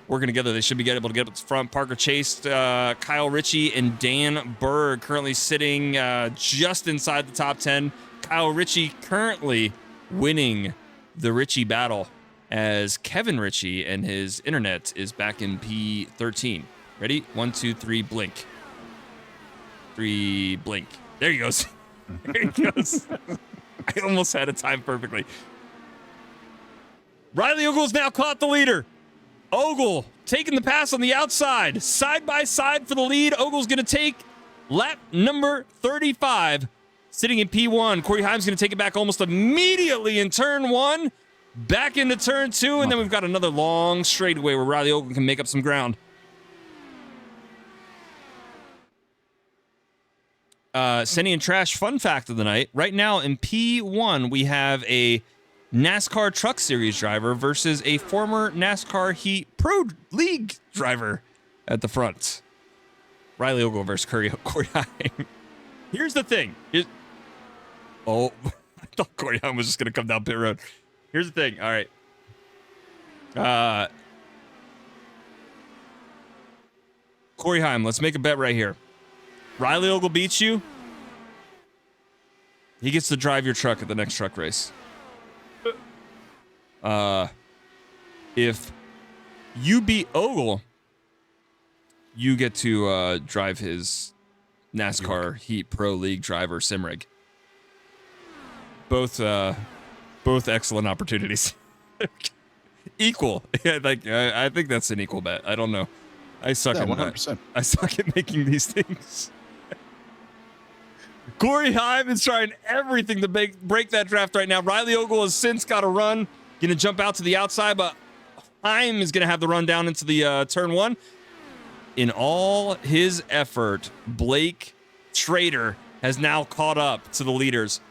Working together, they should be able to get up to front. Parker Chase, Kyle Ritchie, and Dan Berg currently sitting just inside the top 10. Kyle Ritchie currently winning the Ritchie battle as Kevin Ritchie and his internet is back in P13. Ready? 1, 2, 3, blink. 3, blink. There he goes. There he goes. I almost had it timed perfectly. Riley Ogle's now caught the leader. Ogle taking the pass on the outside. Side by side for the lead. Ogle's going to take lap number 35. Sitting in P1. Corey Heim's going to take it back almost immediately in turn 1. Back into turn 2. And then we've got another long straightaway where Riley Ogle can make up some ground. Senny and Trash fun fact of the night. Right now in P1, we have a NASCAR Truck Series driver versus a former NASCAR Heat Pro League driver at the front. Riley Ogle versus Corey Heim. Here's the thing. I thought Corey Heim was just going to come down pit road. Here's the thing. All right. Corey Heim, let's make a bet right here. Riley Ogle beats you. He gets to drive your truck at the next truck race. If you beat Ogle, you get to drive his NASCAR Heat Pro League driver sim rig. Both excellent opportunities. Equal. Yeah, I think that's an equal bet. I don't know. I suck at 100%. I suck at making these things. Corey Heim is trying everything to break that draft right now. Riley Ogle has since got a run. Going to jump out to the outside, but Heim is going to have the run down into the turn 1. In all his effort, Blake Trader has now caught up to the leaders.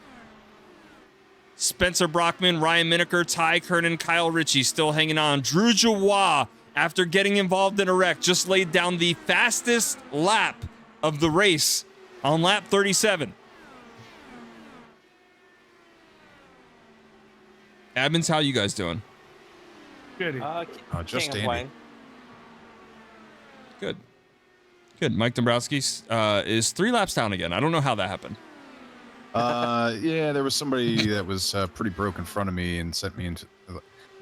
Spencer Brockman, Ryan Mineker, Ty Kernan, Kyle Ritchie still hanging on. Drew Joie, after getting involved in a wreck, just laid down the fastest lap of the race on lap 37. Admins, how you guys doing? Good. Just Andy. Good. Mike Dombrowski is 3 laps down again. I don't know how that happened. Yeah, there was somebody that was pretty broke in front of me and sent me into.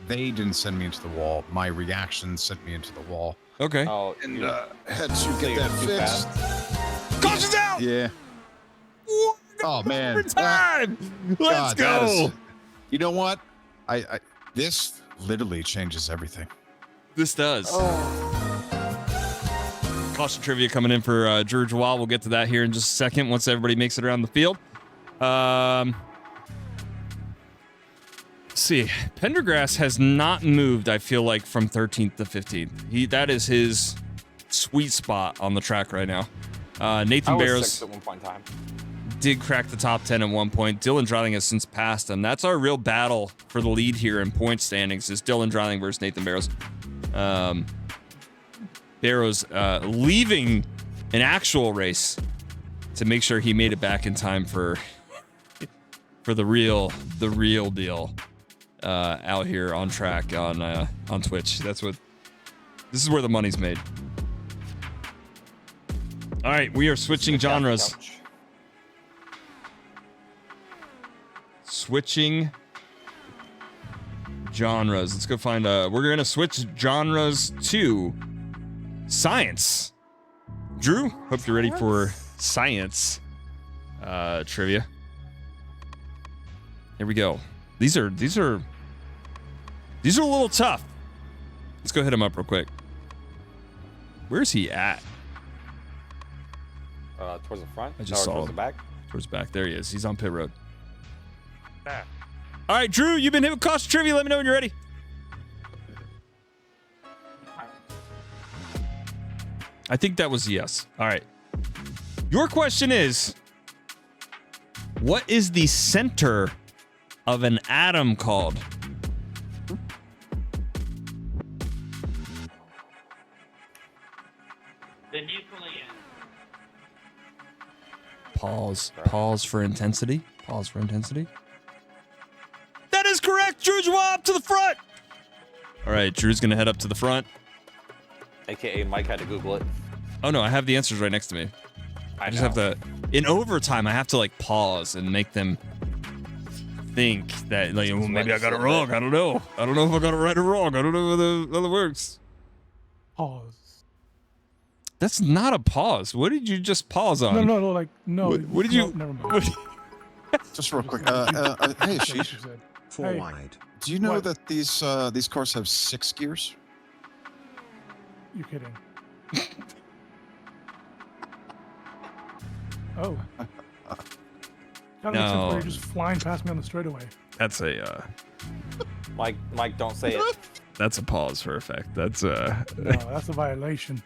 They didn't send me into the wall. My reaction sent me into the wall. Okay. Oh, And had to get that fixed. Caution's out! Yeah. Oh man. Time! Let's go! You know what? I this literally changes everything. This does. Caution trivia coming in for Drew Joie. We'll get to that here in just a second once everybody makes it around the field. Let's see. Pendergrass has not moved, I feel like, from 13th to 15th. That is his sweet spot on the track right now. Nathan Barrows at one point in time. did crack the top 10 at one point. Dylan Dreiling has since passed him. That's our real battle for the lead here in point standings is Dylan Dreiling versus Nathan Barrows. Barrows leaving an actual race to make sure he made it back in time for the real deal out here on track on Twitch. This is where the money's made. All right, we are switching genres. Switching genres. Let's go find we're gonna switch genres to science. Drew, hope you're ready for science trivia. Here we go. These are a little tough. Let's go hit him up real quick. Where's he at? Towards the front. I just saw towards him. the back. Towards the back. There he is. He's on pit road. Back. All right, Drew, you've been hit with caution trivia. Let me know when you're ready. I think that was a yes. All right. Your question is, what is the center of an atom called? Pause. Pause for intensity. Pause for intensity. That is correct. Drew Joie up to the front. All right, Drew's going to head up to the front. AKA Mike had to Google it. Oh, no, I have the answers right next to me. I just have to... In overtime, I have to, like, pause and make them think that, like, well, maybe I got it wrong. I don't know. I don't know if I got it right or wrong. I don't know how it works. Pause. That's not a pause. What did you just pause on? No, like, no. What did you... Never mind. Just real quick. Hey, Sheesh. Four wide. Do you know that these cars have 6 gears? You kidding? Oh. No. You're just flying past me on the straightaway. That's a... Mike, don't say it. That's a pause for effect. That's No, that's a violation.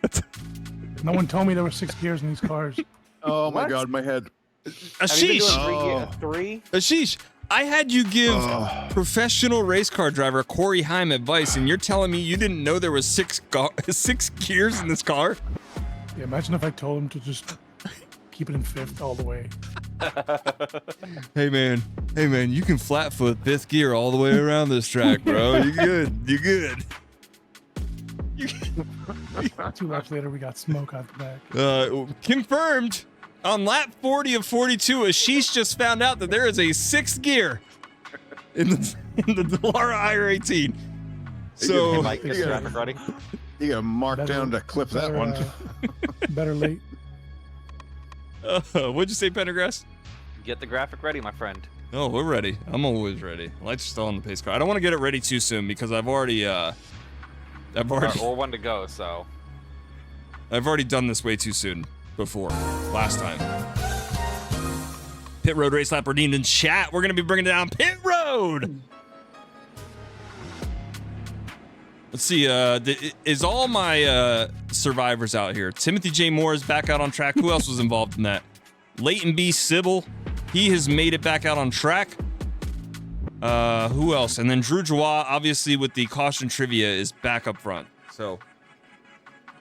No one told me there were 6 gears in these cars. Oh my God, my head. Ashish! Three? Ashish, I had you give professional race car driver Corey Heim advice, and you're telling me you didn't know there was 6 gears in this car? Yeah, imagine if I told him to just keep it in 5th all the way. Hey man, you can flat foot 5th gear all the way around this track, bro. You good. 2 laps later, we got smoke out the back. Confirmed on lap 40 of 42. Ashish just found out that there is a 6th gear in the Dallara IR18. So Hey, Mike, is traffic ready? You got marked down to clip that one. Better late. What'd you say, Pendergrass? Get the graphic ready, my friend. Oh, we're ready. I'm always ready. Lights are still on the pace car. I don't want to get it ready too soon because I've already Or one to go, so. I've already done this way too soon before, last time. Pit Road Race Lap redeemed in chat. We're going to be bringing down Pit Road. Let's see, is all my survivors out here? Timothy J. Moore is back out on track. Who else was involved in that? Leighton B. Sybil, he has made it back out on track. Who else? And then Drew Joie, obviously with the caution trivia, is back up front. So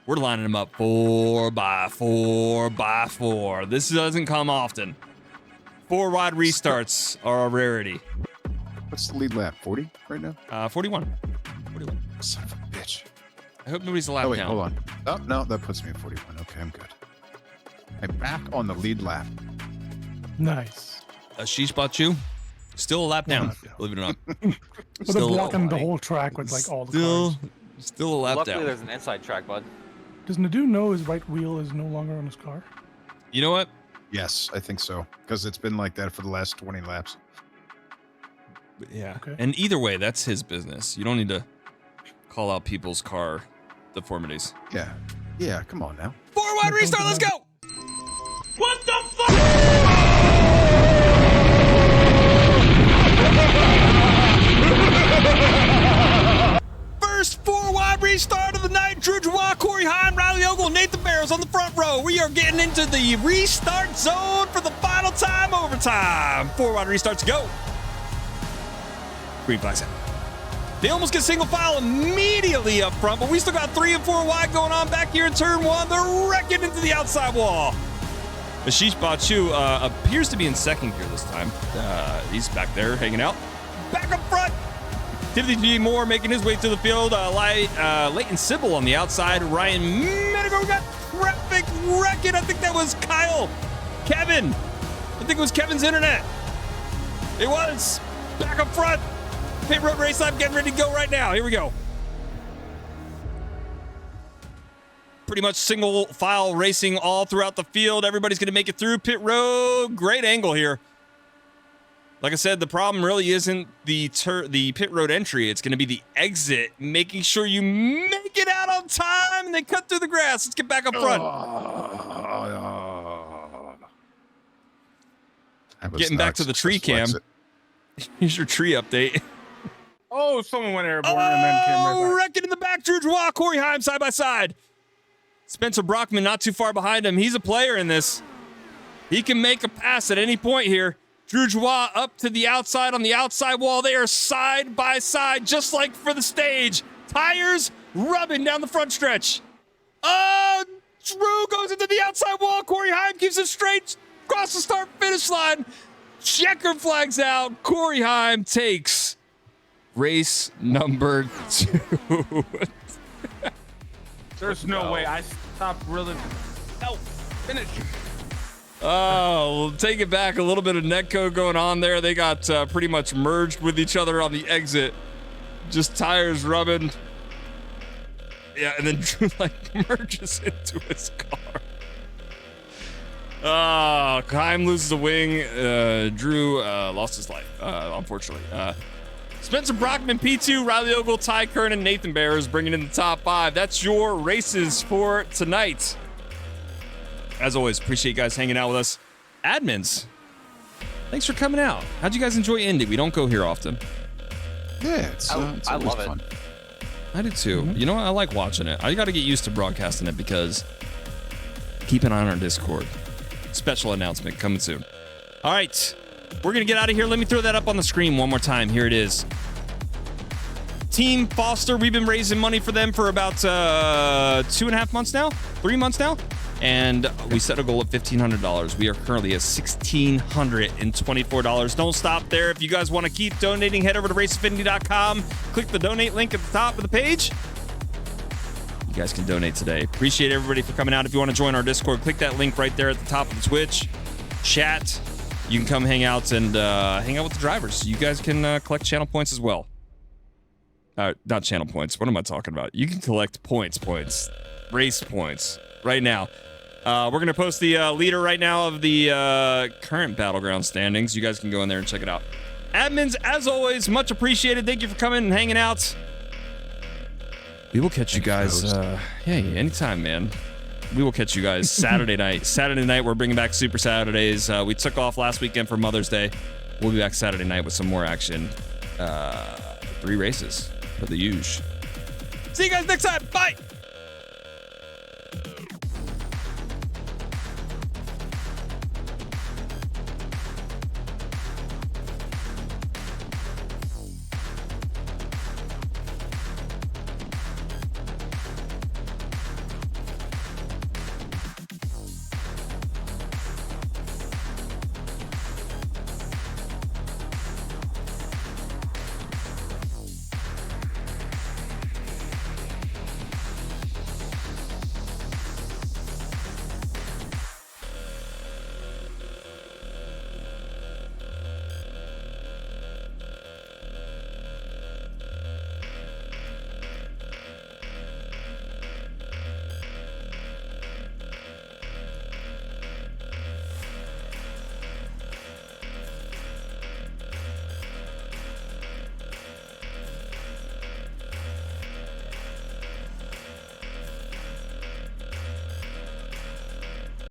we're lining them up 4 by 4 by 4. This doesn't come often. 4 wide restarts are a rarity. What's the lead lap? 40 right now? 41. Son of a bitch. I hope nobody's a lap down. Hold on. Oh, no, that puts me at 41. Okay, I'm good. I'm back on the lead lap. Nice. Ashish Bachu, still a lap down, believe it or not. But they're blocking the whole track with like all the cars. Still a lap Luckily, down. there's an inside track, bud. Does Nadu know his right wheel is no longer on his car? You know what? Yes, I think so. Because it's been like that for the last 20 laps. Yeah. Okay. And either way, that's his business. You don't need to call out people's car deformities. Yeah. Yeah, come on now. 4 wide restart, let's go! What the fuck? First 4 wide restart of the night. Drew Joie, Corey Heim, Riley Ogle, Nathan Barrows on the front row. We are getting into the restart zone for the final time overtime. 4 wide restarts, go. Green flags out. They almost get single file immediately up front, but we still got 3 and 4 wide going on back here in turn 1. They're wrecking into the outside wall. Ashish Bachu appears to be in 2nd gear this time. He's back there hanging out. Back up front. Timothy G. Moore making his way to the field. Leighton Sybil on the outside. Ryan Medigo got traffic wrecking. I think that was Kevin. I think it was Kevin's internet. It was. Back up front. Pit Road Race Lab getting ready to go right now. Here we go. Pretty much single file racing all throughout the field. Everybody's going to make it through Pit Road. Great angle here. Like I said, the problem really isn't the pit road entry. It's going to be the exit, making sure you make it out on time and then cut through the grass. Let's get back up front. Getting back to the tree cam. Here's your tree update. Oh, someone went airborne and then came right back. Wrecking in the back. Drew Joie, Corey Heim side by side. Spencer Brockman not too far behind him. He's a player in this. He can make a pass at any point here. Drew Joie up to the outside on the outside wall. They are side by side, just like for the stage. Tires rubbing down the front stretch. Oh, Drew goes into the outside wall. Corey Heim keeps it straight across the start-finish line. Checker flags out. Corey Heim takes race number 2. There's no way. I stopped really. No, finish. Oh, we'll take it back. A little bit of netcode going on there. They got pretty much merged with each other on the exit. Just tires rubbing. Yeah, and then Drew merges into his car. Heim loses a wing. Drew lost his life, unfortunately. Spencer Brockman, P2, Riley Ogle, Ty Kern, and Nathan Bears bringing in the top 5. That's your races for tonight. As always, appreciate you guys hanging out with us. Admins, thanks for coming out. How'd you guys enjoy Indy? We don't go here often. Yeah, I love it. Fun. I do too. You know what? I like watching it. I got to get used to broadcasting it because keep an eye on our Discord. Special announcement coming soon. All right. We're going to get out of here. Let me throw that up on the screen one more time. Here it is. Team Foster, we've been raising money for them for about 2.5 months now? 3 months now? And we set a goal of $1,500. We are currently at $1,624. Don't stop there. If you guys want to keep donating, head over to raceaffinity.com. Click the donate link at the top of the page. You guys can donate today. Appreciate everybody for coming out. If you want to join our Discord, click that link right there at the top of the Twitch. Chat. You can come hang out and hang out with the drivers. You guys can collect channel points as well. Not channel points. What am I talking about? You can collect points. Race points right now. We're going to post the leader right now of the current Battleground standings. You guys can go in there and check it out. Admins, as always, much appreciated. Thank you for coming and hanging out. We will catch you guys. Anytime, man. We will catch you guys Saturday night. Saturday night, we're bringing back Super Saturdays. We took off last weekend for Mother's Day. We'll be back Saturday night with some more action. 3 races for the huge. See you guys next time. Bye.